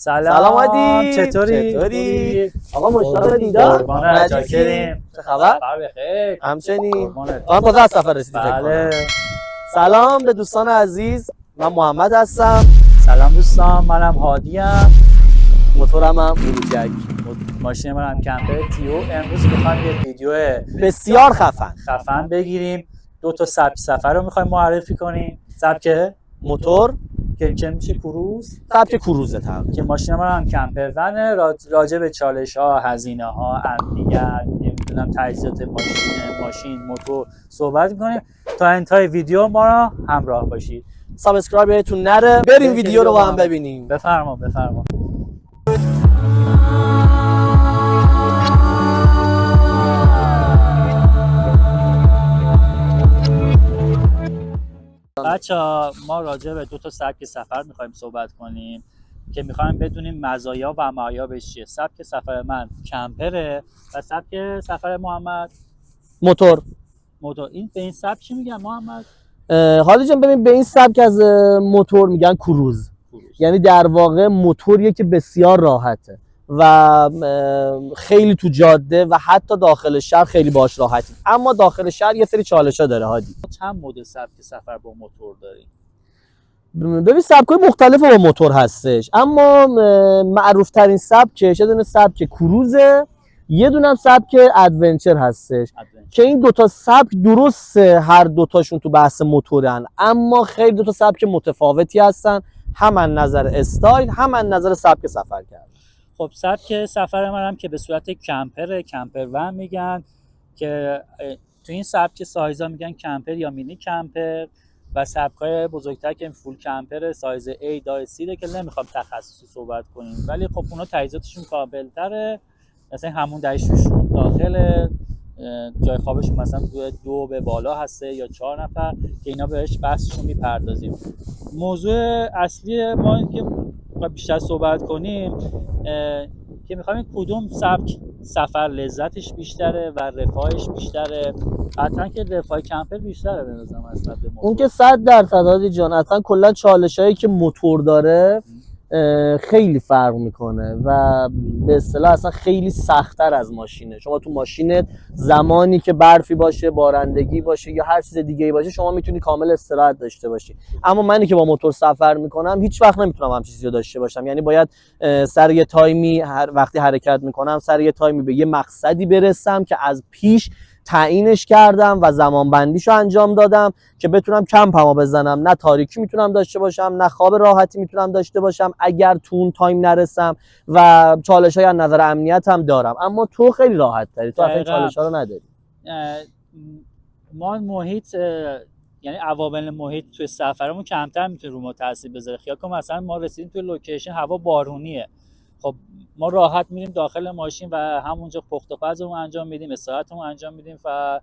سلام عادی، چطوری؟ آقا مشتاق دیدار. قربانت، چاکریم. چه خبر؟ بخیر. همچنین. قربانت. من تازه از سفر رسیدی فکر بله. کنم. سلام به دوستان عزیز. من محمد هستم. سلام دوستان، منم هادی ام. موتورم هم بروجک. ماشین منم کمپر تیو. امروز می‌خوایم یه ویدیو بسیار خفن بگیریم. 2 تا سبک سفر رو می‌خوایم معرفی کنیم. سبک موتور که میشه کروز. سبک کروزه تقریبا. که ماشین من هم کمپر ونه، راجع به چالش‌ها، هزینه‌ها، امنیت، نمیدونم تجهیزات ماشین، موتور صحبت می‌کنیم. تا انتهای ویدیو ما رو همراه باشید. سابسکرایب بهتون نره. بریم ویدیو رو با هم ببینیم. بفرما. بچه‌ها ما راجع به 2 تا سبک سفر می‌خوایم صحبت کنیم که می‌خوایم بدونیم مزایا و معایبش چیه. سبک سفر من کمپره و سبک سفر محمد موتور. این به این سبک چی میگن محمد؟ حالا جان ببین، به این سبک از موتور میگن کروز. یعنی در واقع موتوریه که بسیار راحته و خیلی تو جاده و حتی داخل شهر خیلی باش راحتی. اما داخل شهر یه سری چالش‌ها داره هادی. چند مدل سبک سفر با موتور داریم؟ ببین سبک‌های مختلف با موتور هستش، اما معروف ترین سبکش یه دونه سبک کروزه، یه دونه هم سبک ادونچر هستش که این 2 تا سبک درسته هر 2 تاشون تو بحث موتورن، اما خیلی 2 تا سبک متفاوتی هستن، هم از نظر استایل هم از نظر سبک سفر کردن. خب سبک سفر منم که به صورت کمپر ون میگن که تو این سبک سایزا میگن کمپر یا مینی کمپر و سبکای بزرگتر که فول کمپر سایز A تا C که نمیخوام تخصصی صحبت کنیم، ولی خب اونا تجهیزاتشون کامل‌تره. مثلا همون دریشون داخل جای خوابشون مثلا 2 به بالا هسته یا 4 نفر که اینا بهش بحثشون میپردازیم. موضوع اصلی ما این که بیشتر صحبت کنیم که میخوایم کدوم سبک سفر لذتش بیشتره و رفاهش بیشتره. حتما که رفاه کمپر بیشتره به نظرم از موتور. اون که 100% هادی جان، اصلا کلا چالشایی که موتور داره خیلی فرق میکنه و به اصطلاح اصلا خیلی سخت‌تر از ماشینه. شما تو ماشینت زمانی که برفی باشه، بارندگی باشه یا هر چیز دیگه‌ای باشه شما میتونی کامل استراحت داشته باشی، اما منی که با موتور سفر میکنم هیچ وقت نمیتونم همین چیزی رو داشته باشم. یعنی باید سر یه تایمی وقتی حرکت میکنم سر یه تایمی به یه مقصدی برسم که از پیش تعیینش کردم و زمان بندیشو انجام دادم که بتونم کمپمو بزنم. نه تاریکی میتونم داشته باشم، نه خواب راحتی میتونم داشته باشم اگر تو اون تایم نرسم، و چالش‌های از نظر امنیت هم دارم. اما تو خیلی راحت تری، تو اصلا چالش‌ها رو نداری. ما محیط یعنی عوامل محیط توی سفرمون کمتر میتونه رو ما تاثیر بذاره. خیال کن مثلا ما رسیدیم توی لوکیشن هوا بارونیه، خب ما راحت میریم داخل ماشین و همونجا پخت و پزمون انجام میدیم، استراحتمون انجام میدیم و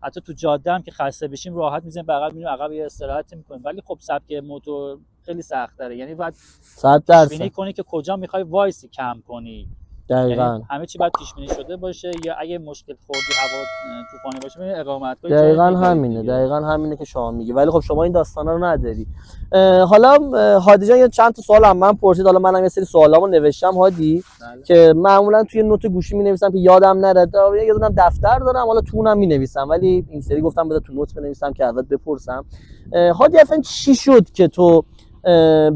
حتی تو جاده هم که خسته بشیم راحت میزنیم بغل میریم عقب یه استراحتی میکنیم. ولی خب سبک موتور خیلی سخت داره، یعنی باید 100% بینی کنی که کجا میخوای وایسی کم کنی. دقیقاً یعنی همه چی باید پیش بینی شده باشه، یا اگه مشکل خوردی هوا طوفانی باشه میری اقامتگاه. دقیقاً همینه که شما میگی، ولی خب شما این داستانا رو نداری. حالا هادی جان یه چند تا سوال هم من پرسید، حالا منم یه سری سوالامو نوشتم هادی. بله. که معمولا توی نوت گوشی مینویسم که یادم نره، یه دونم دفتر دارم حالا تو اونم مینویسم، ولی این سری گفتم بذار تو نوت بنویسم که ازت بپرسم. هادی اصلا چی شد که تو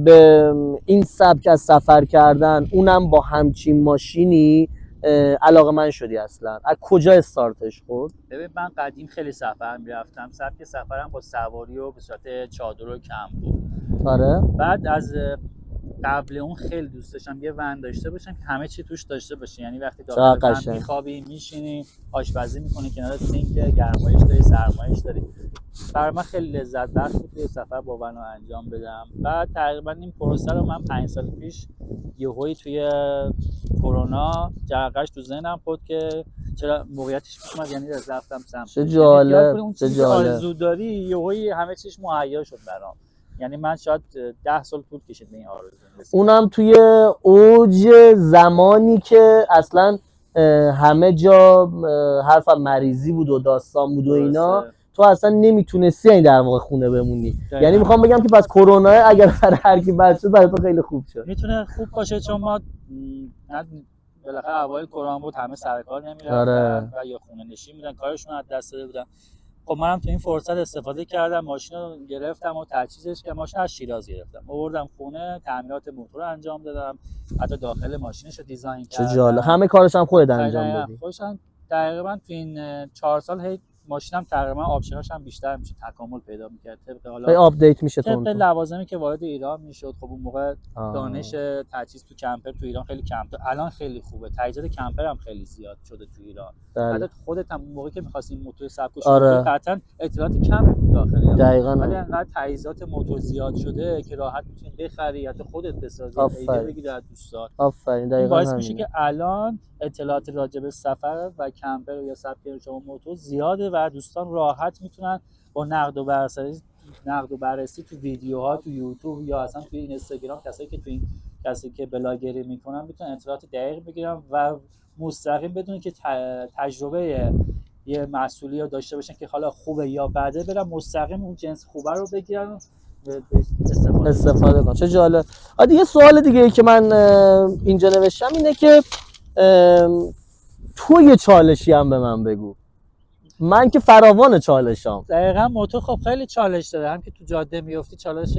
به این سبک از سفر کردن اونم با همچین ماشینی علاقه‌مند شدی؟ اصلا از کجا استارتش خورد؟ ببین من قدیم خیلی سفر میرفتم، سبک سفرم با سواری و به صورت چادر و کمپ بود. آره. بعد از قبل اون خیلی دوست داشتم یه ون داشته باشم که همه چی توش داشته باشه، یعنی وقتی داخل ون میخوابی، میشینی، آشپزی میکنی، کنار سینک گرمایش داری، سرمایش داری. برای من خیلی لذت بخش بود یه سفر با ون رو انجام بدم. بعد تقریبا این پروسه رو من 5 سال پیش یهویی توی کرونا جرقه‌اش تو ذهنم خورد که چرا موقعیتش پیش اومد، یعنی رفتم سمت. چه جالب. آرزو داری یهویی همه چیش مهیا شد برام. یعنی من شاید 10 سال طول کشید به این آرزو. اونم توی اوج زمانی که اصلا همه جا حرف مریضی بود و داستان بود و اینا، تو اصلا نمیتونستی این در واقع خونه بمونی. دقیقاً. یعنی میخوام بگم که پس کرونا اگر برای هر کی بد شد برای تو خیلی خوب شد. میتونه خوب باشه چون ما بالاخره اوایل کرونا بود، همه سر کار نمیرفتن آره. و یا خونه نشین بودن، کارشون از دست داده بودن. خب منم تو این فرصت استفاده کردم، ماشین رو گرفتم و تجهیزش که ماشین از شیراز گرفتم، آوردم خونه، تعمیرات موتور رو انجام دادم، حتی داخل ماشینش رو دیزاین کردم. چه جالب. همه کارش هم خودت انجام دادی. خودشم تقریبا تو این 4 سال هی ماشینم تقریبا آپشناش هم بیشتر میشه، تکامل پیدا می‌کرد. طبق حالا آپدیت میشه طبق تون. لوازمی که وارد ایران میشد. خب اون موقع دانش تجهیز تو کمپر تو ایران خیلی کم، الان خیلی خوبه، تجهیزات کمپر هم خیلی زیاد شده تو ایران. حتی خودت هم اون موقعی که می‌خواستین موتور سبکش آره. قطعا اطلاعات کم بود داخل. دقیقاً. ولی انقدر تجهیزات موتور زیاد شده که راحت می‌تونی بخری، حتی خودت بسازی، ایده بگیری از دوستان. آفرین. دقیقاً باعث میشه که الان اطلاعات راجع به سفر و کمپر یا سبک شما موتور زیاده و دوستان راحت میتونن با نقد و بررسی تو ویدیوها تو یوتیوب یا اصلا تو اینستاگرام، کسی که بلاگری میکنن میتونن اطلاعات دقیق بگیرن و مستقیم بدون که تجربه یه مسئولی رو داشته باشن که حالا خوبه یا بده، برن مستقیم اون جنس خوبه رو بگیرن استفاده کن. چه جالب. یه سوال دیگه ای که من اینجا نوشتم اینه که تو یه چالشی هم به من بگو. من که فراوان چالشام. دقیقاً موتور خب خیلی چالش داره، هم که تو جاده میافتی چالش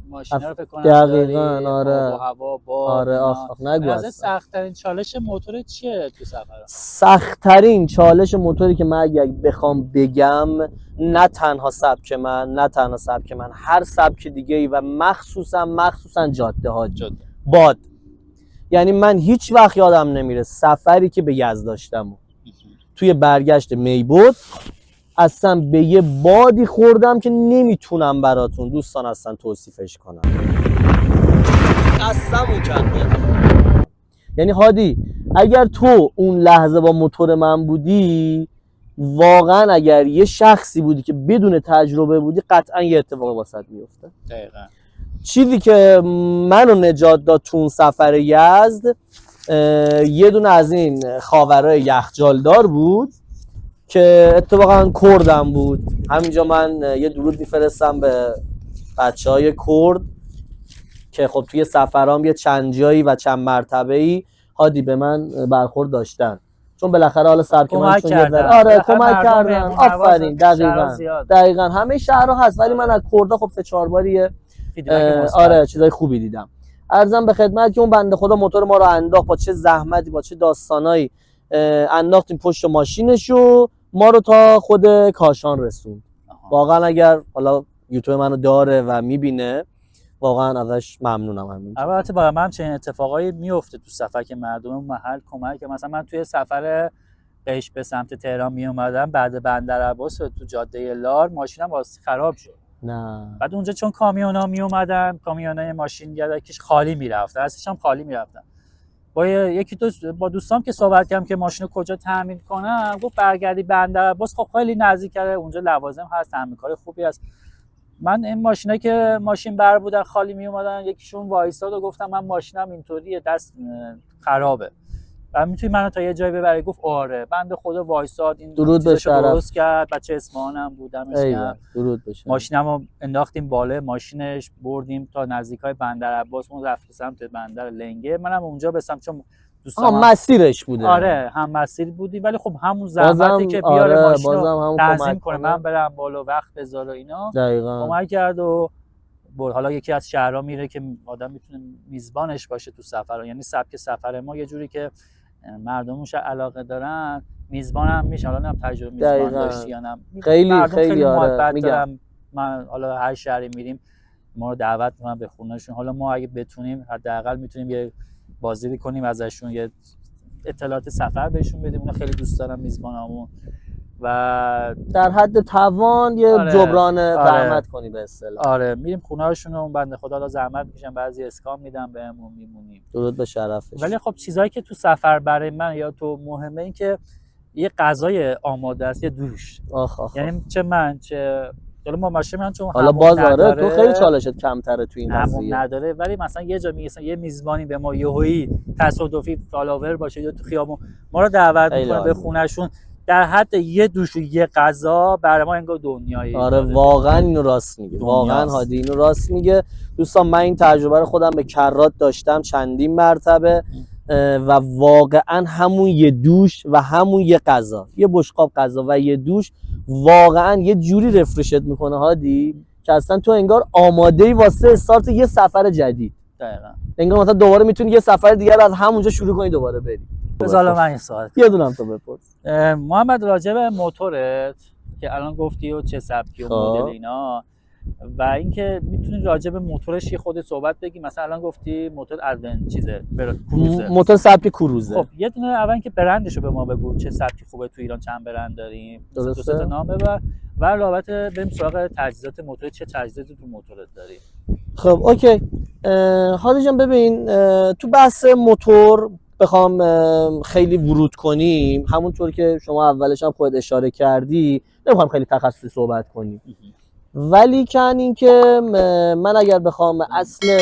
ماشینا رو فکر کنم دقیقاً. آره. با هوا با آره. نگو. از سخت‌ترین چالش موتور چیه تو سفر؟ سخت‌ترین چالش موتوری که من اگه بخوام بگم، نه تنها سبک من، هر سبک دیگه ای و مخصوصا جاده ها، باد. یعنی من هیچ وقت یادم نمیره سفری که به یزد داشتم توی برگشت میبود اصلا به یه بادی خوردم که نمیتونم براتون دوستان اصلا توصیفش کنم. قسمو کرد. یعنی هادی اگر تو اون لحظه با موتور من بودی، واقعا اگر یه شخصی بودی که بدون تجربه بودی، قطعا یه اتفاق واسط میفته. دقیقاً. چیزی که منو نجات داد تو اون سفر یزد، یه دونه از این خاورای یخچالدار بود که اتفاقا کردم بود. همینجا من یه درود میفرستم به بچهای کرد که خب توی سفرام یه چند جایی و چند مرتبه‌ای هادی به من برخورد داشتن، چون بالاخره حالا سبک من چون یه ذره آره کمک کردن. آفرین. دقیقاً همه شهرها هست، ولی من از کردا خب 3-4 باری آره چیزای خوبی دیدم. عرضم به خدمت که اون بنده خدا موتور ما رو انداخت، با چه زحمتی با چه داستانایی انداختیم پشت ماشینشو، ما رو تا خود کاشان رسوند. واقعا اگر حالا یوتیوب منو داره و میبینه، واقعا ازش ممنونم. همین البته برای من چنین اتفاقایی میفته تو سفر که مردم محل کمک، مثلا من توی سفر قیش به سمت تهران می اومدم، بعد بندرعباس تو جاده لار ماشینم واسه خراب شد. نه. بعد اونجا چون کامیونا می اومدن، کامیونای ماشین گردکش خالی میرفتن، اصلا هم خالی میرفتن. با دوستام که صحبت کردم که ماشینو کجا تعمیر کنم، گفت برگردی بندرعباس. خب خیلی نزدیکه، اونجا لوازم هست، تعمیرکار خوبی هست. من این ماشینایی که ماشین بر بودن خالی می اومدن، یکیشون وایساد و گفتم من ماشینم اینطوریه، دست خرابه و میتونی منو تا یه جایی ببری؟ گفت آره. بنده خدا وایساد، این درود به شرف درست کرد. بچه اصفهانم بودم، درود به شرف. ماشینمو انداختیم بالا ماشینش، بردیم تا نزدیکای بندرعباس، اون رفت سمت بندر لنگه. منم اونجا بسام چون دوستان مسیرش بوده. آره هم مسیر بودی، ولی خب همون زحمتی که بیاره ماشینو تنظیم کنه، من برم بالا وقت بذاره اینا، دقیقاً کمک کرد. و حالا یکی از شهرها میره که آدم میتونه میزبانش باشه تو سفر، یعنی سبک سفر ما یه جوری که مردمش علاقه دارن، میزبان هم میشه. حالا نم تجربه میزبان داشتی یا نه، خیلی محبت دارم. من حالا هر شهری میریم ما رو دعوت میکنن به خونهشون. حالا ما اگه بتونیم حداقل میتونیم یه بازدیدی کنیم ازشون، یه اطلاعات سفر بهشون بدیم. اونا خیلی دوست دارن میزبانامون و در حد توان یه جبران زحمت کنی به اصطلاح. آره میریم خونه‌هاشون، اون بنده خدا حالا زحمت میکشن، بعضی اسکام میدن بهمون، میمونیم. درود به شرفش. ولی خب چیزایی که تو سفر برای من یا تو مهمه این که یه غذای آماده است، یه دوش. یعنی چه من چه حالا ما ماشین من چون حالا بازاره تو خیلی چالشت کمتره تو این قضیه نداره، ولی مثلا یه جا میگه یه میزبانی به ما یهویی تصادفی فالوور باشه یا تو خیابون ما رو دعوت میکنه به خونهشون، در حد یه دوش و یه غذا برای ما انگار دنیایی. آره واقعا اینو راست میگه، واقعا هادی اینو راست میگه. دوستان من این تجربه رو خودم به کرات داشتم چندین مرتبه و واقعا همون یه دوش و همون یه غذا، یه بشقاب غذا و یه دوش واقعا یه جوری رفرشت میکنه هادی که اصلا تو انگار آماده‌ای واسه استارت یه سفر جدید. دقیقاً. انگار مثلا دوباره میتونی یه سفر دیگر از همونجا شروع کنی دوباره بری. بذار من این سوال یه دونم تو بپرس. محمد راجع به موتورت که الان گفتی و چه سبکی و مدل اینا و اینکه میتونی راجع به موتورش یه خودت صحبت بگی. مثلا الان گفتی موتور ادون چیزه کروزه، موتور سبک کروزه. خب یه دونه اول که برندشو به ما بگو، چه سبکی خوبه تو ایران، چند برند داریم، دو تا نام ببر و رابطه بریم سراغ تجهیزات موتور، چه تجهیزاتی تو موتورت داری. خب اوکی هادی جان، ببین تو بحث موتور بخوام خیلی ورود کنیم، همونطور که شما اولش هم خودت اشاره کردی نمیخوام خیلی تخصصی صحبت کنیم، ولی کن این که من اگر بخوام اصل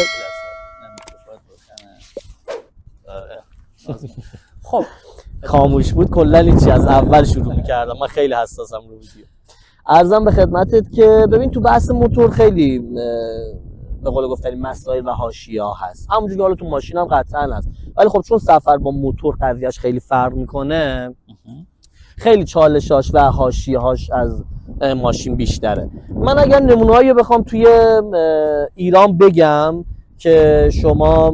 خب خاموش بود کلا هیچی، از اول شروع میکردم، من خیلی حساسم رو ویدیو. عرضم به خدمتت که ببین تو بحث موتور خیلی به قول گفتنی مسائل و حاشیه‌ها هست، همونجوری حالا تو ماشین هم قطعا هست، ولی خب چون سفر با موتور قضیهش خیلی فرق میکنه خیلی چالشاش و حاشیه‌هاش از ماشین بیشتره. من اگر نمونه‌هایی بخوام توی ایران بگم که شما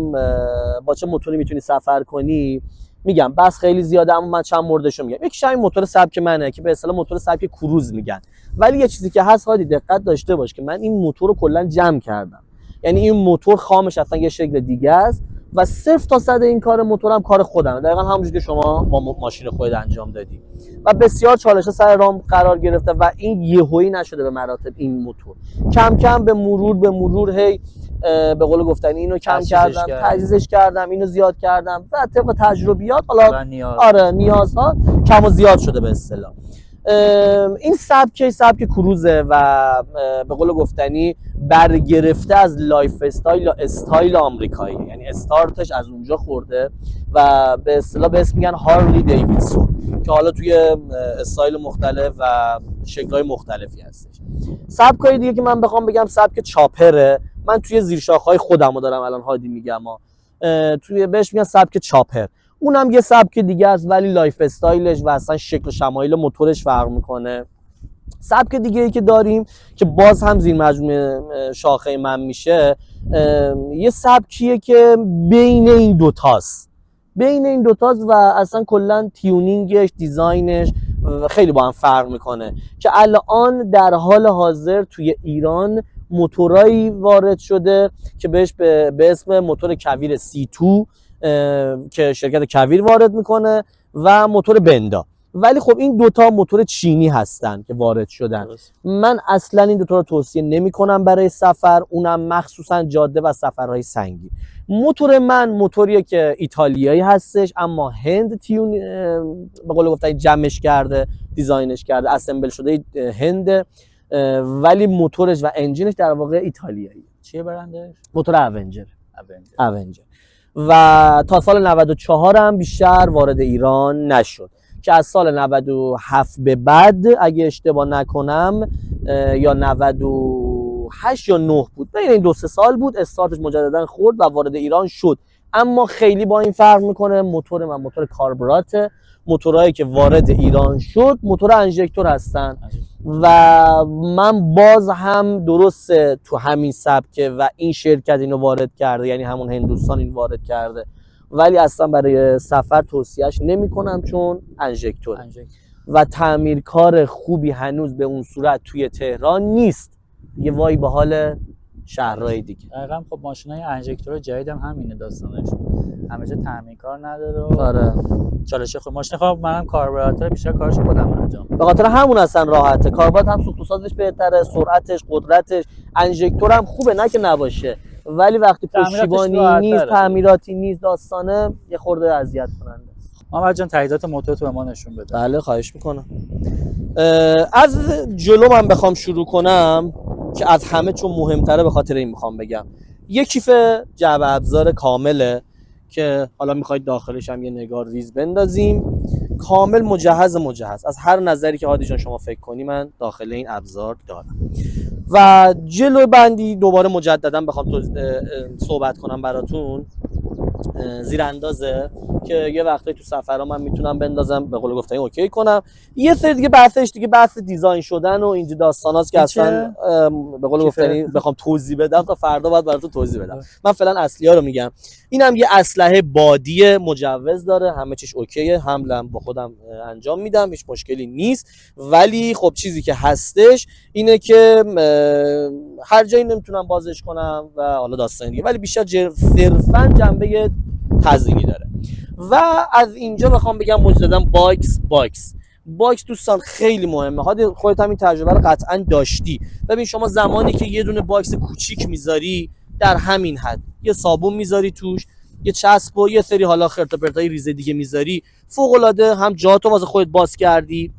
با چه موتوری میتونی سفر کنی، میگم بس خیلی زیاده اما من چند موردشو میگم. یکیش همین موتور سبک منه که به اصطلاح موتور سبک کروز میگن، ولی یه چیزی که هست هادی دقت داشته باش که من این موتور رو کلا جمع کردم، یعنی این موتور خامش اصلا یه شکل دیگه است و 0 تا 100 این کار موتورم کار خودمه، دقیقاً همونجوری که شما با ماشین خودت انجام دادی و بسیار چالش‌ها سر راه قرار گرفته و این یهویی نشده به مراتب. این موتور کم کم به مرور هی به قول گفتنی اینو کم کردم، تجهیزش کردم، اینو زیاد کردم و طبق تجربیات حالا آره نیازها کم و زیاد شده به اصطلاح. این سبک کروزه و به قول گفتنی برگرفته از لایف استایل یا استایل آمریکایی، یعنی استارتش از اونجا خورده و به اصطلاح به اسم میگن هارلی دیویدسون که حالا توی استایل مختلف و شکل‌های مختلفی هستش. سبکای دیگه که من بخوام بگم سبک چاپره، من توی زیرشاخه‌های خودمو دارم الان هادی میگم توی بهش میگن سبک چاپر، اونم یه سبک دیگه است ولی لایف استایلش و اصلا شکل و شمایل موتورش فرق میکنه. سبک دیگه ای که داریم که باز هم زیر مجموعه شاخه من میشه، یه سبکیه که بین این دوتاست و اصلا کلا تیونینگش، دیزاینش خیلی با هم فرق میکنه که الان در حال حاضر توی ایران موتورایی وارد شده که بهش به اسم موتور کویر C2 که شرکت کویر وارد میکنه و موتور بندا، ولی خب این دوتا موتور چینی هستن که وارد شدن. من اصلا این دوتا رو توصیه نمی کنم برای سفر، اونم مخصوصا جاده و سفرهای سنگین. موتور من موتوریه که ایتالیایی هستش اما هند تیون به قول گفتن جمعش کرده، دیزاینش کرده، اسمبل شده هند، ولی موتورش و انجینش در واقع ایتالیایی. چیه برندش؟ موتور اونجر و تا سال 94 هم بیشتر وارد ایران نشد که از سال 97 به بعد اگه اشتباه نکنم یا 98 یا 9 بود، بین این 2-3 سال بود استارتش مجددا خورد و وارد ایران شد. اما خیلی با این فرق میکنه، موتور من موتور کاربراته، موتورهایی که وارد ایران شد موتور انژکتور هستن و من باز هم درسته تو همین سبکه و این شرکت اینو وارد کرده، یعنی همون هندوستان اینو وارد کرده، ولی اصلا برای سفر توصیهش نمی کنم چون انژکتوره و تعمیرکار خوبی هنوز به اون صورت توی تهران نیست دیگه، وای به حال شهرهای دیگه. دقیقاً. خب ماشینای انژکتور جدید هم همینه داستانش، همیشه تعمیرکار نداره. آره چالش خود ماشین خب منم کاربراتور بیشتر کارش خودم انجام. به خاطر همون اصلا راحته، کاربرات هم سوخت و سازش بهتره، سرعتش، قدرتش، انژکتور هم خوبه نه که نباشه، ولی وقتی پشتیبانی نیست، تعمیراتی نیست، داستانه یه خورده اذیت کننده. محمد جان تجهیزات موتورتو به ما نشون بده. بله خواهش میکنم. از جلو من بخوام شروع کنم که از همه چون مهمتره به خاطر این میخوام بگم، یه کیف جعبه ابزار کامله که حالا میخواید داخلش هم یه نگار ریز بندازیم. کامل مجهز از هر نظری که هادی جان شما فکر کنی من داخل این ابزار دارم. و جلو بندی دوباره مجددا بخوام صحبت کنم براتون، زیراندازه که یه وقتایی تو سفرها من میتونم بندازم به قول گفتنی اوکی کنم. یه سری دیگه بحثش دیگه بحث دیزاین شدن و اینجا داستاناست که اصلا به قول گفتنی بخوام توضیح بدم تا فردا باید براتون توضیح بدم. من فعلا اصلی‌ها رو میگم. اینم یه اسلحه بادی مجوز داره، همه چیش اوکیه، حملم با خودم انجام میدم، هیچ مشکلی نیست. ولی خب چیزی که هستش اینه که هر جایی نمیتونم بازش کنم و حالا داستان دیگه، ولی بیشتر صرفا جنبه تزیینی داره. و از اینجا بخوام بگم مجددا باکس دوستان خیلی مهمه. خودت هم این تجربه رو قطعا داشتی. ببین شما زمانی که یه دونه باکس کوچیک میذاری در همین حد، یه صابون میذاری توش، یه چسب و یه سری حالا خرت و پرتای ریز دیگه میذاری، فوق العاده هم جاتو واسه خودت باز کردی،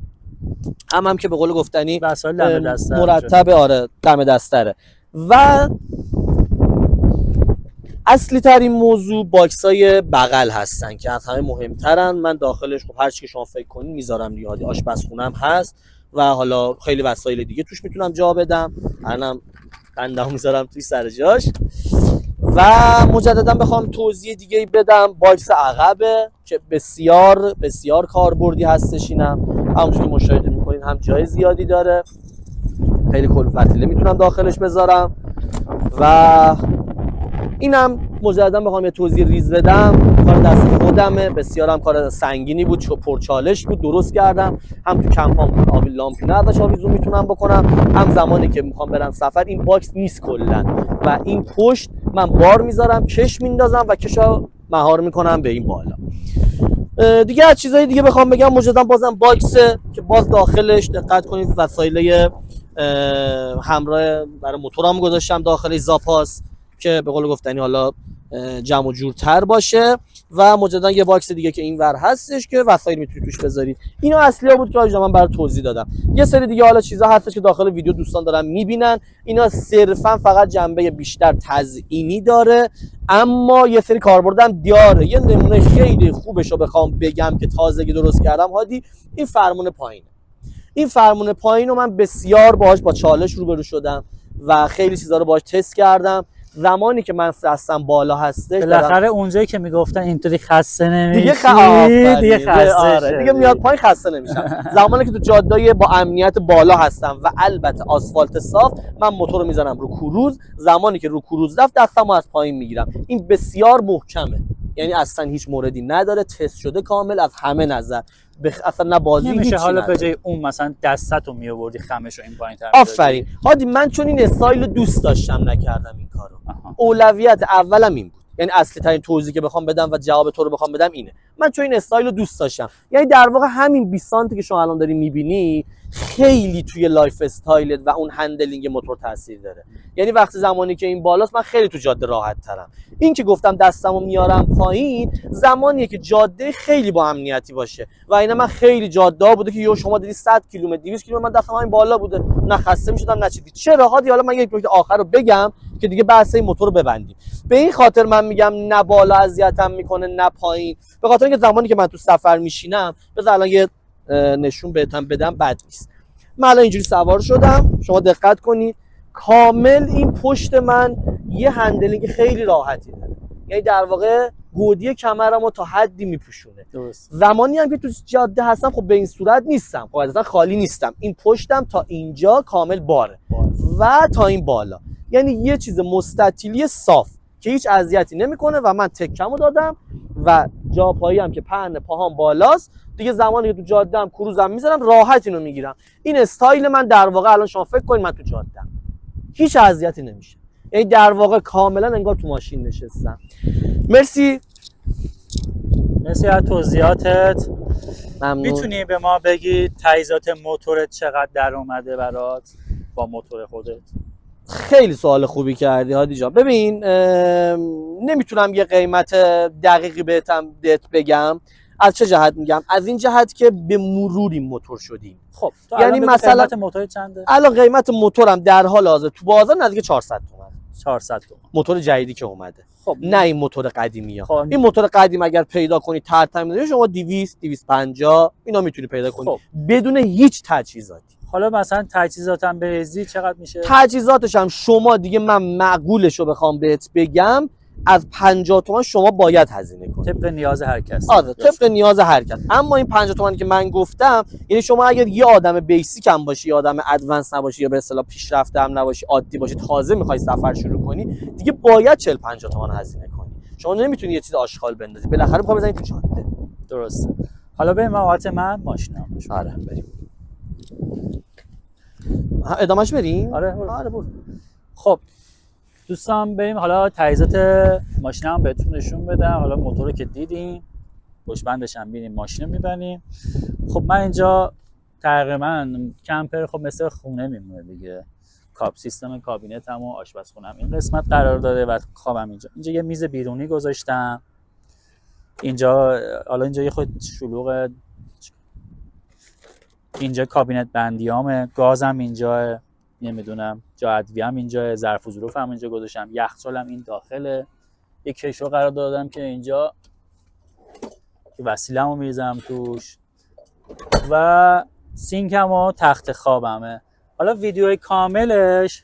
هم که به قول گفتنی مرتبه، آره دم دستره. و اصلی ترین موضوع باکس های بغل هستن که از همه مهمترن. من داخلش خب هر چی که شما فکر کنین میذارم دیگه، آشپزخونم هست و حالا خیلی وسایل دیگه توش میتونم جا بدم، الانم قندمو میذارم توی سر جاش. و مجددا بخوام توضیح دیگه بدم، باکس عقبه که بسیار بسیار کاربردی هستش. اینم همونجوری که مشاهده میکنین هم جای زیادی داره، خیلی وسیله میتونم داخلش بذارم. و اینم مجددا بخوام یه توضیح ریز بدم، کار دست خودمه، بسیارم کار سنگینی بود، پرچالش بود، درست کردم. هم تو کمپام آبی لامپینه ازش آویزون میتونم بکنم، هم زمانی که میخوام برم سفر این باکس نیست کلا. و این پشت من بار میذارم، کش میندازم و کشو مهار میکنم به این بالا. دیگه از چیزای دیگه بخوام بگم، مجددا بازم باکسه که باز داخلش دقت کنید وسایل همراه برای موتورام گذاشتم داخل زاپاس که به قول گفتنی حالا جمع و جورتر باشه. و مجددا یه باکس دیگه که اینور هستش که وسایل میتونید توش بذارید. اینا اصلی‌ها بود که من برای توضیح دادم. یه سری دیگه حالا چیزا هستش که داخل ویدیو دوستان دارن میبینن، اینا صرفا فقط جنبه بیشتر تزیینی داره، اما یه سری کاربردم داره. یه نمونه خیلی خوبش رو بخوام بگم که تازگی درست کردم هادی، این فرمون پایینه. این فرمون پایین رو من بسیار باهاش با چالش روبرو شدم و خیلی چیزا رو باهاش تست کردم. زمانی که من دستم بالا هستش، بالاخره اونجایی که میگفتن اینطوری خسته نمیشی دیگه خسته دیگه میاد پایین خسته نمیشم. زمانی که تو جاده‌های با امنیت بالا هستم و البته آسفالت صاف، من موتور رو میزنم رو کروز. زمانی که رو کروز رفت دستمو از پایین میگیرم. این بسیار محکمه، یعنی اصلا هیچ موردی نداره، تست شده کامل از همه نظر. اصلا نه بازی نمیشه حالا به جای اون مثلا دستتو میآوردی خمش رو این پایین‌تر. آفرین هادی، من چون این استایل دوست داشتم نکردم این کارو. اولویت اولم این بود، یعنی اصلی ترین توضیحی که بخوام بدم و جواب تو رو بخوام بدم اینه. من چون این استایل رو دوست داشتم، یعنی در واقع همین 20 سانتی که شما الان داری میبینی خیلی توی لایف استایلت و اون هندلینگ موتور تاثیر داره. یعنی وقتی زمانی که این بالاست من خیلی تو جاده راحت ترم. این که گفتم دستمو میارم پایین زمانیه که جاده خیلی با امنیتی باشه. و اینا من خیلی جاده بوده که یا شما دیدی 100 کیلومتر 200 کیلومتر من دستم همین بالا بوده، نه خسته میشدم نه چیزی. چرا هادی؟ حالا من یک نکته آخر رو بگم که دیگه بحث این موتور رو ببندیم. به این خاطر من میگم نه بالا اذیتم میکنه نه پایین، به خاطر اینکه زمانی که من تو سفر میشینم، بذار الان یه نشون بهتون بدم بد نیست. من الان اینجوری سوار شدم، شما دقت کنید کامل این پشت من یه هندلینگ خیلی راحتی داره، یعنی در واقع گودی کمرمو تا حدی میپوشونه. زمانی هم که تو جاده هستم خب به این صورت نیستم، قاعدتا خالی نیستم، این پشتم تا اینجا کامل باره و تا این بالا، یعنی یه چیز مستطیلی صاف که هیچ اذیتی نمیکنه. و من تکمو دادم و جا پایی هم که پهن پاهام بالاست دیگه، زمانی که تو جاده هم کروزم میذارم راحت اینو میگیرم. این استایل من در واقع الان شما فکر کنید من تو جاده ام هیچ اذیتی نمیشه، یعنی در واقع کاملا انگار تو ماشین نشستم. مرسی از توضیحاتت. ممنون. میتونی به ما بگی تجهیزات موتورت چقدر در اومده برات با موتور خودت؟ خیلی سوال خوبی کردی هادی جان. ببین نمیتونم یه قیمت دقیقی بهت بگم. از چه جهت میگم؟ از این جهت که به مرور این موتور شدیم. خب یعنی مثلا قیمت موتور چنده؟ الان قیمت موتورم در حال حاضر تو بازار نزدیک 400 تومن. 400 تومان. موتور جدیدی که اومده، خب نه این موتور قدیمی ها. خب. این موتور قدیم اگر پیدا کنی ترتمیز شما 200 250 اینا میتونی پیدا کنی خب. بدون هیچ تجهیزاتی. حالا مثلا تجهیزاتم بریزی چقدر میشه؟ تجهیزاتش هم شما دیگه من معقولش رو بخوام بهت بگم از 50 تومن شما باید هزینه کنی طبق نیاز هر کس. آره طبق نیاز هر کس. اما این 50 تومانی که من گفتم یعنی شما اگر یه آدم بیسیک هم باشی، یه آدم ادوانس نباشی یا به اصطلاح پیشرفته هم نباشی، عادی باشی، تازه میخوای سفر شروع کنی، دیگه باید 40 50 تومن هزینه کنی. شما نمیتونی یه چیز آشغال بندازی، بالاخره پا بزنی تو جاده. درسته. حالا بریم من ماشینم. آره بریم. ادامهش بریم؟ آره برو. خب دوستان بریم حالا تجهیزات ماشینم بهتون نشون بدم. حالا موتور رو که دیدیم، پشت بندش هم ببینیم، ماشین رو میبریم. خب من اینجا تقریبا کمپر خب مثل خونه میمونه دیگه. سیستم کابینتم و آشپزخونم این قسمت قرار داره و خوابم اینجا یه میز بیرونی گذاشتم. اینجا حالا اینجا یه خود شلوغه. اینجا کابینت بندیامه، گازم اینجا، نمیدونم جا ادویه‌ام اینجا، ظرف و ظروفم اینجا گذاشتم، یخچالم این داخله. یک کشو قرار دادم که اینجا که وسیله‌مو می‌ریزم توش و سینکم و تخت خوابمه. حالا ویدیوی کاملش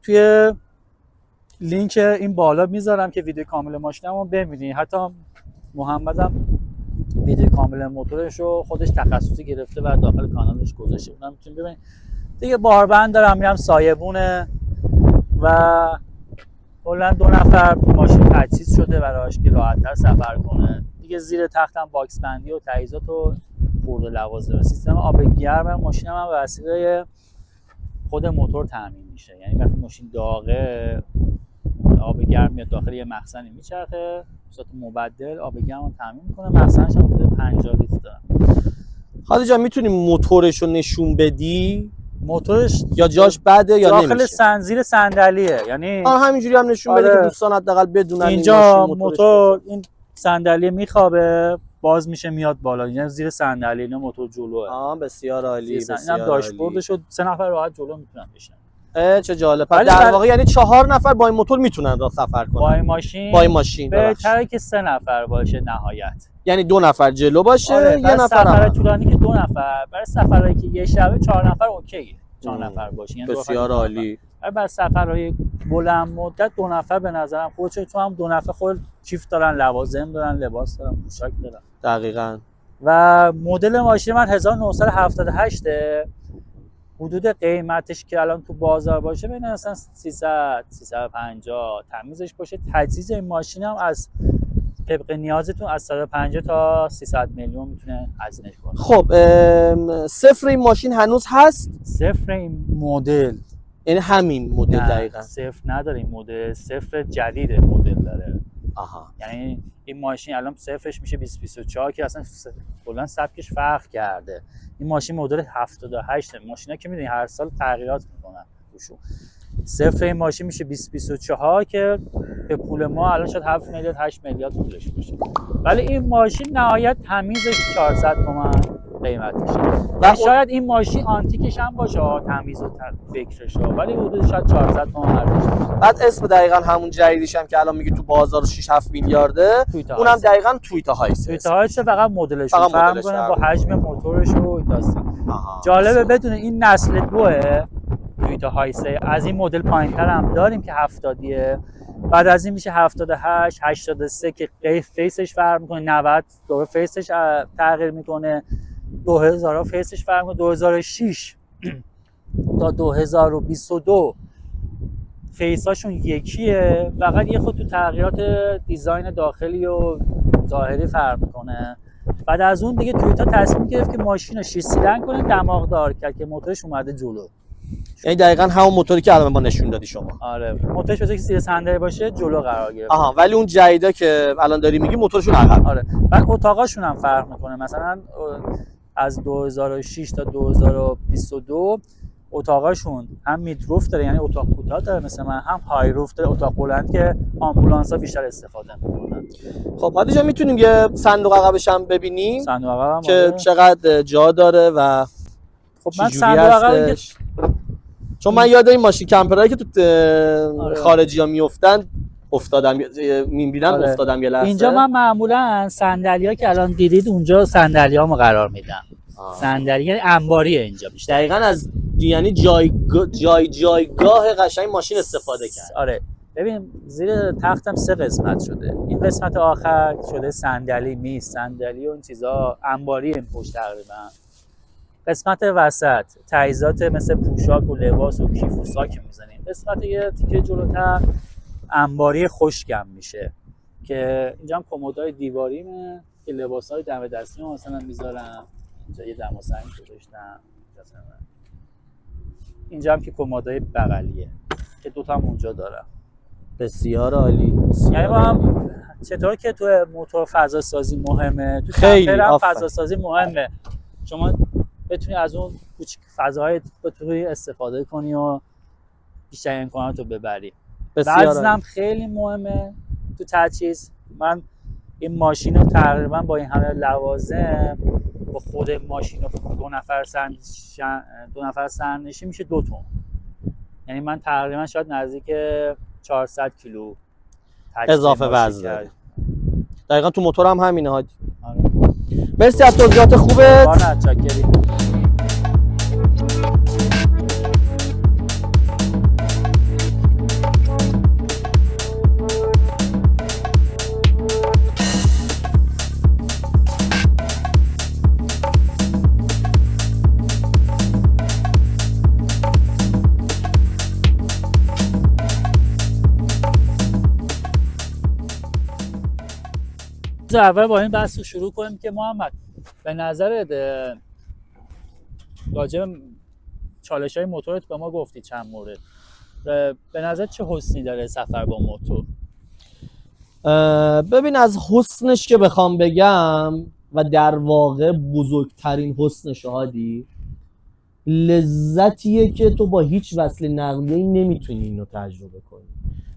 توی لینک این بالا میذارم که ویدیو کامل ماشینمو ببینید. حتی محمدم ویدیو کامل موتورش رو خودش تخصصی گرفته و داخل کانالش گذاشته، اونم میتونید ببینید. دیگه باربند دارم، میرم سایبونه و کلا 2 نفر ماشین تجهیز شده براش که راحت‌تر سفر کنه. دیگه زیر تختم باکس بندی و تجهیزات و خورده لوازم. سیستم آب گرم ماشینم هم به وسیله خود موتور تامین میشه. یعنی وقتی ماشین داغه آب گرم میاد داخل یه مخزنی میچرخه، به صورت مبدل آب گرم رو تامین میکنه. مخزنش هم حدود 50 لیتر داره. حالا جان میتونی موتورش رو نشون بدی؟ موتورش یا جاش بده یا نمیشه؟ داخل زیر صندلیه، یعنی همینجوری هم نشون بده که دوستان حداقل بدونن اینجا موتور این صندلی میخوابه، باز میشه میاد بالا. یعنی زیر صندلی اینا موتور جلوه. بسیار عالی. اینم داشبوردشو 3 نفر راحت جلو میتونن بشن. چه جالب. پس در واقع یعنی 4 نفر با این موتور میتونن راه سفر کنن. با این ماشین بهتره که 3 نفر باشه نهایت. یعنی 2 نفر جلو باشه، یه نفر سفر طولانی که 2 نفر. برای سفرهایی که یه شبه 4 نفر اوکیه. 4 نفر باشه. یعنی بسیار عالی. برای سفرهای بلند مدت 2 نفر به نظرم خوبه، چون تو هم 2 نفر خود چیفت دارن، لوازم دارن، لباس دارن، پوشاک دارن. دقیقاً. و مدل ماشین من 1978 حدود قیمتش که الان تو بازار باشه بین مثلا 300 350 تمیزش باشه. تجهیز این ماشین هم از طبق نیازتون از 150 تا 300 میلیون میتونه هزینه‌اش کنه. خب صفر این ماشین هنوز هست؟ صفر این مدل یعنی همین مدل دقیقاً؟ صفر نداره این مدل، صفر جدید مدل داره. آها. یعنی این ماشین الان صفرش میشه 2024 که اصلا کلا سبکش فرق کرده. این ماشین مدل 78 ماشینا که میدونی هر سال تغییرات میکنن روشون. صفر این ماشین میشه 2024 که به پول ما الان شاید 7 میلیارد 8 میلیارد پولش باشه. ولی این ماشین نهایت تمیزش 400 تومن قیمتشه. و شاید این ماشین آنتیکش هم باشه، تمیز و فکرش، ولی حدود شاید 400 تومن ارزش باشه. بعد اسم دقیقاً همون جدیدش هم که الان میگی تو بازار 6 7 میلیارده، اونم دقیقاً تویوتا هایس. تویوتا هایس فقط مدلش فرق میکنه با حجم موتورش و داستان. جالبه بدونه این نسل 2 تویوتا هایس. از این مدل پایین‌تر هم داریم که 70 بعد از این میشه 78 83 که فیسش فرق میکنه، 90 دوباره فیسش تغییر میکنه، 2000 فیسش فرق میکنه، 2006 تا 2022 فیساشون یکیه، فقط یه خود تو تغییرات دیزاین داخلی و ظاهری فرق میکنه. بعد از اون دیگه تویوتا تصمیم گرفت که ماشین رو 6 سیلندر کنه، دماغدار کرد که موتورش اومده جلو. یعنی دقیقاً همون موتوری که الان ما نشون دادی شما. آره موتورش بذاری که 3 سیلندر باشه جلو قرار گرفت. ولی اون جدیدا که الان داری میگی موتورشون عقب. آره. بعد اتاقاشون هم فرق میکنه. مثلا از 2006 تا 2022 اتاقاشون هم میدروف داره، یعنی اتاق کوتاه داره مثل من، هم های روف داره، اتاق بلند که آمبولانس‌ها بیشتر استفاده میکنن. خب حالا جا میتونیم یه صندوق عقبش هم ببینیم؟ صندوق عقب که چقدر جا داره و خب من صندوق عقب چون من یاد این ماشین کمپرایی که تو آره. خارجی ها میفتن افتادم میبینم آره. افتادم یه لحظه. اینجا من معمولا صندلی‌ها که الان دیدید اونجا صندلی‌هامو قرار میدم. صندلی یعنی انباریه اینجا بیشتر. دقیقاً از یعنی جایگاه قشنگ ماشین استفاده کرد. آره ببین زیر تختم 3 قسمت شده. این قسمت آخر شده صندلی، میز، صندلی و این چیزا انباری این پشت تقریبا. قسمت وسط تجهیزات مثل پوشاک و لباس و کیف و ساک میزنیم. قسمت یه تیکه جلوتر انباری خشکم میشه که اینجا هم کمدای دیواریمه که لباسای دم دستی مثلا میذارم. اینجا یه دماسنج گذاشتم. اینجا هم که کمدای بغلیه که دوتا هم اونجا دارم. بسیار عالی. یعنی ما هم چطور که تو موتور فضا سازی مهمه، تو خیلی کمپر هم فضا سازی مهمه. شما بتونی از اون کوچیک فضاهای بتونی استفاده کنی و بیشتر امکانات رو ببری. وزنم خیلی مهمه تو تجهیز. من این ماشین رو تقریبا با این همه لوازم با خود ماشین و 2 نفر سرنشین میشه 2 تن. یعنی من تقریبا شاید نزدیک 400 کیلو اضافه وزن داره. دقیقاً تو موتور هم همینه هادی. آره. مرسی از توضیحات خوبت. اول با این بحث رو شروع کنیم که محمد به نظرت راجع به چالش‌های موتورت به ما گفتی چند مورد. به نظر چه حسنی داره سفر با موتور؟ ببین از حسنش که بخوام بگم و در واقع بزرگترین حسنش هادی لذتیه که تو با هیچ وسیله نقلیه‌ای نمیتونی اینو تجربه کنی.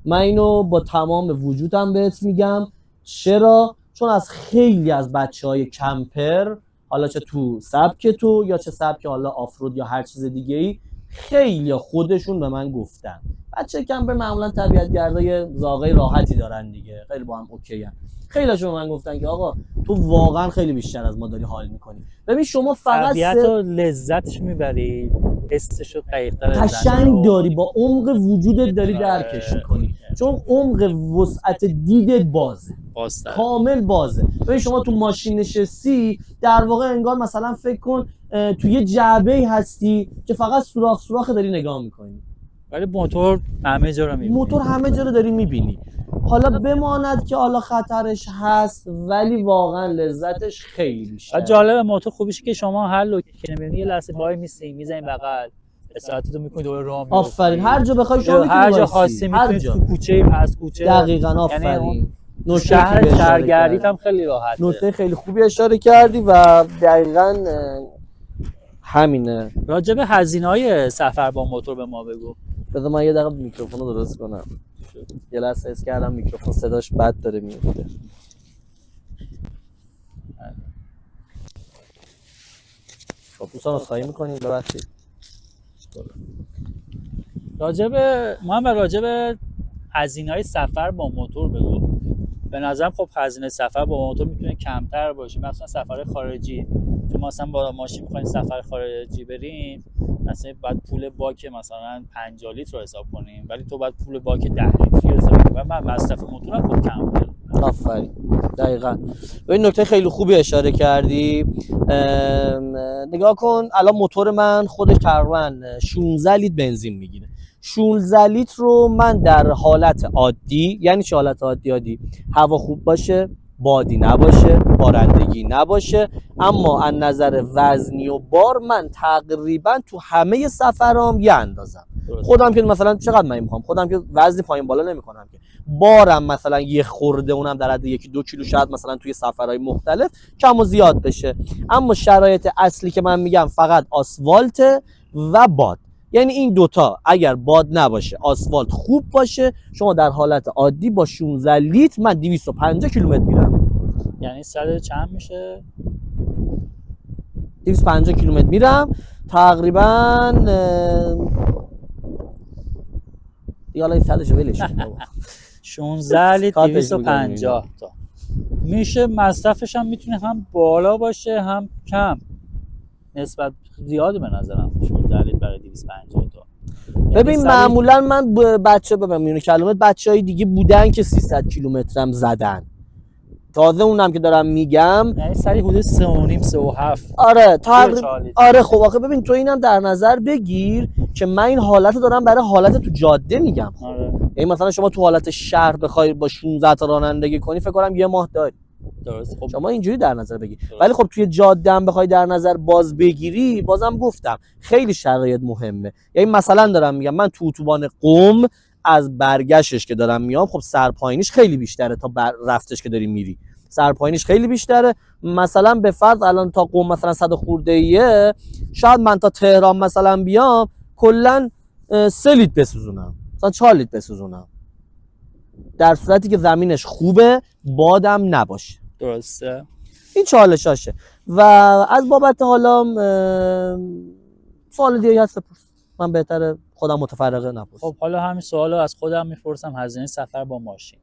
من اینو با تمام وجودم بهت میگم. چرا؟ چون از خیلی از بچه‌های کمپر حالا چه تو سبک تو یا چه سبک حالا آفرود یا هر چیز دیگه‌ای خیلی خودشون به من گفتن بچه کمپر معمولا طبیعت‌گردای زاغای راحتی دارن دیگه، خیلی با هم اوکی ان. خیلی‌هاشون به من گفتن که آقا تو واقعا خیلی بیشتر از ما داری حال می‌کنی. ببین شما فقط طبیعت و لذتش میبری، حسش رو قشنگ داری، با عمق وجودت داری درکش می‌کنی، چون عمق وسعت دیدت بازه، کامل بازه. ببین شما تو ماشین نشستی در واقع انگار مثلا فکر کن تو یه جعبه‌ای هستی که فقط سوراخ داری نگاه می‌کنی، ولی موتور همه جا رو می‌بینی. موتور همه جا رو داری می‌بینی. حالا بماند که حالا خطرش هست ولی واقعا لذتش خیلی بیشتره. جالب موتور خوبیشه که شما هر لوکیشن می‌بینی یه لحظه وای می‌سی، می‌زنی بغل، ساعتتو می‌کنی دوباره راه می‌افتی. آفرین، هر جا بخوای شما می‌تونی هر جا خاصی می‌تونی تو کوچه از کوچه. دقیقاً آفرین. یعنی شهر شهرگردیت هم خیلی راحته. نکته خیلی خوبی اشاره کردی و دقیقاً همینه. راجع به هزینه‌های سفر با موتور به ما بگو. بذار من یه دقیقه میکروفون رو درست کنم. یه لحظه حس کردم میکروفون صداش بد داره میفته. خب دوستان عذرخواهی می‌کنیم، ببخشید. راجع به هزینه‌های سفر با موتور بگو. به نظرم خب هزینه سفر با موتور میتونه کمتر باشه، مثلا سفر خارجی. تو مثلا با ماشین می‌خوایم سفر خارجی بریم، مثلا بعد پول باک مثلا 50 لیتر رو حساب کنیم، ولی تو بعد پول باک 10 لیتری حساب کنی و من مصرف موتورم خب کم میشه. آفرین، دقیقاً. به این نکته خیلی خوبی اشاره کردی. نگاه کن الان موتور من خودش تقریباً 16 لیتر بنزین میگیره. 16 لیتر رو من در حالت عادی، یعنی چه حالت عادی؟ هوا خوب باشه، بادی نباشه، بارندگی نباشه، اما از نظر وزنی و بار من تقریبا تو همه سفرام یه اندازم. خودم که مثلا چقدر من میخوام، خودم که وزنی پایین بالا نمیکنم که، بارم مثلا یه خورده اونم در حد 1-2 کیلو شاید مثلا توی سفرهای مختلف کم و زیاد بشه، اما شرایط اصلی که من میگم فقط آسفالت و باد. یعنی این دوتا اگر باد نباشه، آسفالت خوب باشه، شما در حالت عادی با 16 لیتر من 250 کیلومتر میرم. یعنی 100 چند میشه؟ 250 کیلومتر میرم تقریبا. یالا این 100 ولش کن بابا. 16 لیتر کاتش 250 تا میشه. مصرفش هم میتونه هم بالا باشه هم کم، نسبت زیاده به نظرم 16 لیتر برای 250 تا. ببین معمولا من بچه میونه کلمت بچهای دیگه بودن که 300 کیلومتر هم زدن، تازه اونم که دارم میگم یعنی سری حدود 3.5 3.7. آره آره خب آخه ببین تو اینم در نظر بگیر که من این حالت رو دارم برای حالت تو جاده میگم. آره. یعنی مثلا شما تو حالت شهر بخوای با 16 تا رانندگی کنی فکر کنم 1 ماه داری. درست. خب شما اینجوری در نظر بگیر. ولی خب توی جاده هم بخوای در نظر باز بگیری، بازم گفتم خیلی شرایط مهمه. یعنی مثلا دارم میگم من تو اتوبان قم از برگشتش که دارم میام، خب سرپایینیش خیلی بیشتره تا رفتش که داری میری، سرپایینیش خیلی بیشتره. مثلا به فرض الان تا قم مثلا 100 خورده ایه، شاید من تا تهران مثلا بیام کلا 3 لیتر بسوزونم، مثلا 4 لیتر بسوزونم، در صورتی که زمینش خوبه، بادم نباشه. درسته. این چالشاشه. و از بابت حالا سوال دیگه هست بپرس، من بهتره خودم متفرقه نپرسم. خب حالا همین سوالو از خودم میپرسم. هزینه سفر با ماشین.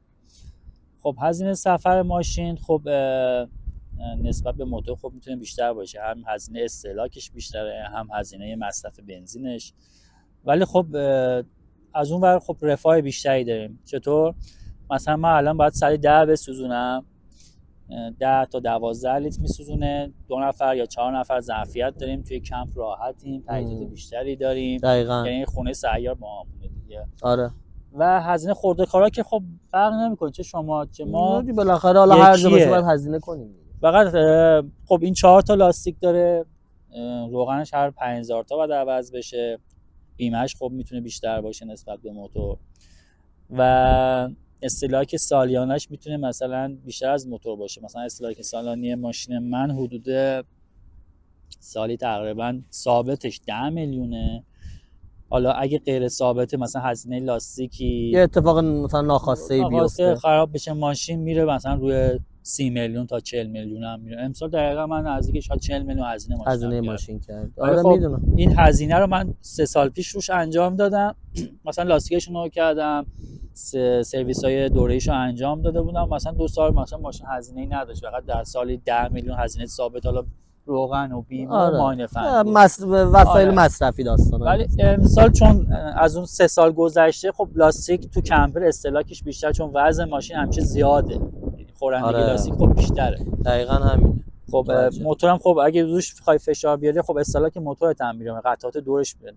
خب هزینه سفر ماشین خب نسبت به موتور خب میتونه بیشتر باشه، هم هزینه استهلاکش بیشتره، هم هزینه مصرف بنزینش. ولی خب از اون ور خب رفاه بیشتری داریم. چطور؟ مثلا من الان باید سری 10 بسوزونم، 10 تا 12 لیتر میسوزونه. 2 نفر یا 4 نفر ظرفیت داریم، توی کمپ راحتیم، تجهیزات بیشتری داریم. دقیقاً. یعنی خونه سیار با همونه دیگه. آره. و هزینه خورده کارا که خب فرق نمیکنه، چه شما چه ما بالاخره حالا هر جا باشه باید هزینه کنیم. فقط خب این 4 تا لاستیک داره، روغنش هر 5000 تا باید عوض بشه، بیمه‌اش خب میتونه بیشتر باشه نسبت به موتور، و استهلاک سالیانش میتونه مثلا بیشتر از موتور باشه. مثلا استهلاک سالیانه ماشین من حدود سالی تقریبا ثابتش 10 میلیونه. حالا اگه غیر ثابته، مثلا هزینه لاستیکی یه اتفاق مثلا ناخواسته بیفته خراب بشه ماشین، میره مثلا روی 30 میلیون تا 40 میلیون هم میره. امسال دقیقاً من نزدیک 40 میلیون هزینه ماشین کرد. آره خب میدونم. این هزینه رو من 3 سال پیش روش انجام دادم. مثلا لاستیکش رو کردم، سرویس‌های دوره‌ایشو انجام داده بودم. مثلا 2 سال مثلا ماشین هزینه‌ای نداشت، فقط در سالی 10 میلیون هزینه ثابت، حالا روغن و بیمه و ماینه فنی وسایل مصرفی داستانه. ولی امسال چون از اون 3 سال گذشته خب لاستیک تو کمپر استهلاکش بیشتر، چون وزن ماشین همیشه زیاده، خورندگی لاستیک خب بیشتره. دقیقاً همینه. خب موتورم خب اگه روش بخوای فشار بیاری، خب استهلاک موتورت هم میره، قطعات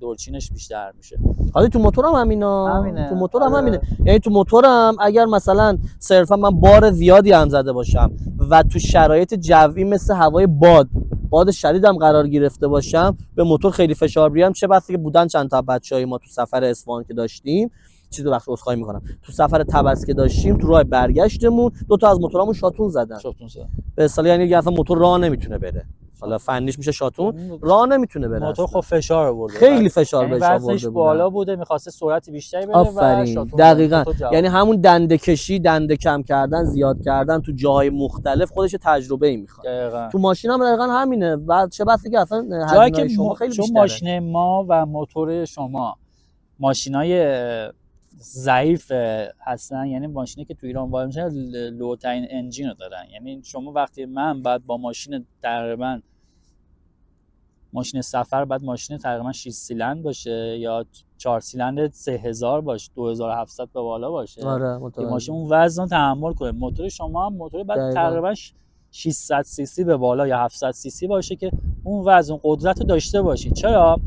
دورچینش بیشتر میشه. حالا تو موتورم همینه. تو موتورم همینه. یعنی تو موتورم اگر مثلا صرفا من بار زیادی هم زده باشم و تو شرایط جوی مثل هوای باد شدیدم قرار گرفته باشم، به موتور خیلی فشار بیارم، چه بسا که بودن چند تا بچهای ما تو سفر اصفهان که داشتیم، چیزو وقت عذرخواهی میکنم، تو سفر طبس که داشتیم، تو راه برگشتمون 2 تا از موتورامون شاتون زدن. به اصطلاح یعنی اصلا موتور راه نمیتونه بره، حالا فنیش میشه شاتون، راه نمیتونه بره. موتور خب فشار آورده، خیلی فشار بهش آورده بود، بالا بوده، می‌خواسته سرعت بیشتری بره و شاتون. دقیقاً. یعنی همون دنده کشی، دنده کم کردن، زیاد کردن تو جاهای مختلف خودش تجربه‌ای میخواد. تو ماشین هم دقیقاً همینه. بعد چه بسا که اصلا جایی که شما خیلی چون ماشین ما و موتور شما ماشینای ضعیف هستن، یعنی ماشینی که تو ایران وارد میشن لوترین انجین رو دارن. یعنی شما وقتی من بعد با ماشین تقریبا ماشین سفر بعد ماشین تقریبا 6 سیلندر باشه یا 4 سیلندر 3000 باشه، 2700 به بالا باشه. آره ماشین اون وزن رو تحمل کنه. موتور شما هم موتور بعد تقریبا 600 سی سی به بالا یا 700 سی سی باشه که اون وزن قدرت رو داشته باشید. چرا؟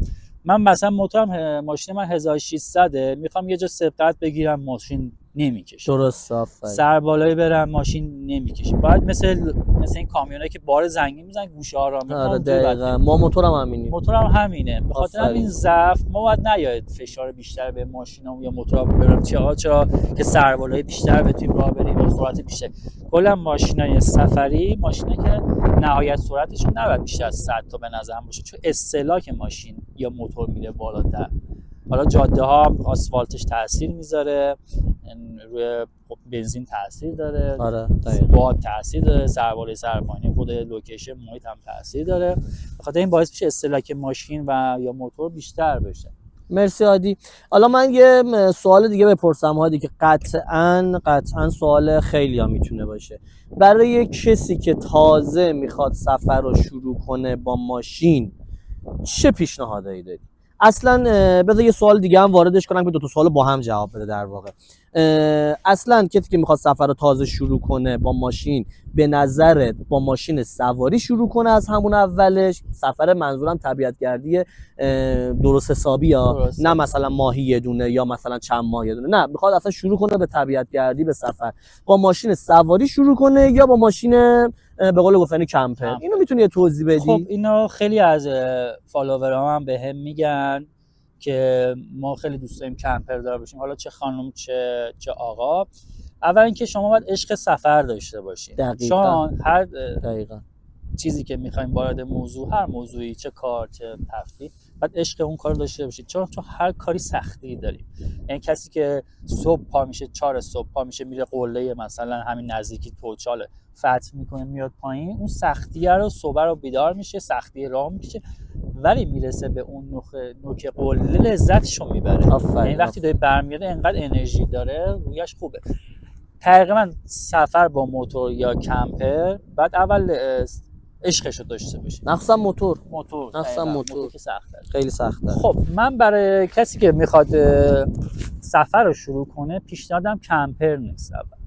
من مثلا موتورم ماشین من 1600 میخوام یه جا سبقت بگیرم، ماشین نمیکشه. درست. آفرین. سر بالایی برم ماشین نمیکشه. باید مثل این کامیونایی که بار زنگی میزنن گوشه آرامی. آره دقیقاً. ما موتورم همینه. موتورم همینه. به خاطر همین ضعف ما باید نیاید فشار بیشتر به ماشینام یا موتورام برم. چرا که سر بالایی بیشتر بتونیم راه بریم با سرعت بیشتر. کلا ماشینای سفری ماشینایی که نهایت سرعتشون نباید بیشتر از 100 تا به نظرم باشه، چون استهلاک ماشین یا موتور میره بالاتر. حالا جاده ها آسفالتش تاثیر میذاره، روی بنزین تاثیر داره، آره باد تاثیر داره، سربالای سرپایینی خود لوکیشن محیط هم تاثیر داره. بخاطر این باعث میشه استهلاک ماشین و یا موتور بیشتر بشه. مرسی هادی. حالا من یه سوال دیگه بپرسم هادی که قطعا سوال خیلی ها میتونه باشه. برای کسی که تازه میخواد سفر رو شروع کنه با ماشین چه پیشنهادایی داری؟ اصلا بذار یه سوال دیگه هم واردش کنم که دو تا سوال با هم جواب بده در واقع. اصلا کسی که میخواد سفر رو تازه شروع کنه با ماشین، به نظرت با ماشین سواری شروع کنه از همون اولش؟ سفر منظورم طبیعت‌گردی درست حسابی ها، درسته. نه مثلا ماهی یه دونه یا مثلا چند ماه یه دونه، نه میخواد اصلا شروع کنه به طبیعت‌گردی، به سفر، با ماشین سواری شروع کنه یا با ماشین به قول گفتنی کمپر؟ اینو میتونی یه توضیح بدی؟ خب اینو خیلی از فالوورام هم به هم میگن که ما خیلی دوست داریم کمپر دار باشیم، حالا چه خانم چه آقا. اول اینکه شما باید عشق سفر داشته باشید. دقیقاً. چون هر دقیقاً چیزی که میخوایم وارد موضوع، هر موضوعی، چه کار چه تفریح، باید عشق اون کار داشته باشید. چون هر کاری سختی داریم. یعنی کسی که صبح پا میشه 4 صبح پا میشه میره قله مثلا همین نزدیکی توچال فتح میکنه میاد پایین، اون سختیه رو صبح رو بیدار میشه، سختی راه میشه، ولی میرسه به اون نوک قله لذتشو میبره. یعنی وقتی داره برمیاد انقدر انرژی داره، رویش خوبه. تقریبا سفر با موتور یا کمپر بعد اول عشقشو داشته باشی. مخصوصا موتور که سخته، خیلی سخته. خب من برای کسی که میخواد سفر رو شروع کنه پیشنهادم کمپر نیست اول.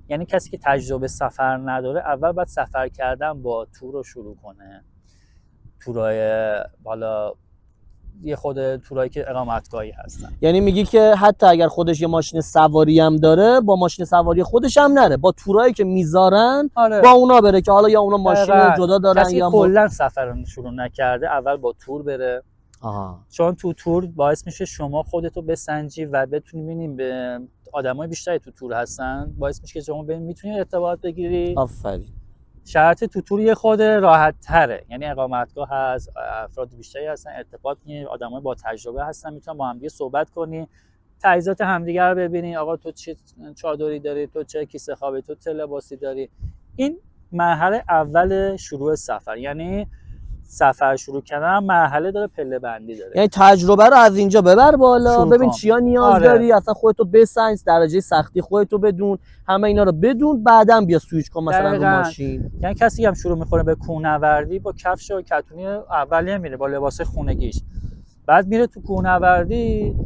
یعنی کسی که تجربه سفر نداره اول باید سفر کردن با تور رو شروع کنه. تورای بالا یه خود تورایی که اقامتگاهی هستن. یعنی میگی که حتی اگر خودش یه ماشین سواری هم داره، با ماشین سواری خودش هم نره، با تورایی که میذارن با اونا بره، که حالا یا اونا ماشین جدا دارن کسی یا کلا سفر رو شروع نکرده اول با تور بره. چون تو تور باعث میشه شما خودتو بسنجی و بتونی ببینیم به آدمای بیشتری تو تور هستن، باعث میشه که شما میتونی ارتباط بگیری. آفرین. شرط تو تور یه خود راحت تره، یعنی اقامتگاه هست، افراد بیشتری هستن، ارتباط می‌کنی، آدمای با تجربه هستن، میتونن با هم دیگه صحبت کنی، تجهیزات همدیگه رو ببینی، آقا تو چه چادری داری، تو چه کیسه خوابی، تو چه لباسی داری. این مرحله اول شروع سفر. یعنی سفر شروع کردن مرحله داره، پله بندی داره. یعنی تجربه رو از اینجا ببر بالا، ببین چیا نیاز داری، اصلا خودتو بسنج، درجه سختی خودتو بدون، همه اینا رو بدون، بعداً بیا سویچ کن مثلا رو ماشین. یعنی کسی هم شروع میکنه به کوهنوردی با کفش و کتونی اولیه میره با لباس خونگیش، بعد میره تو کوهنوردی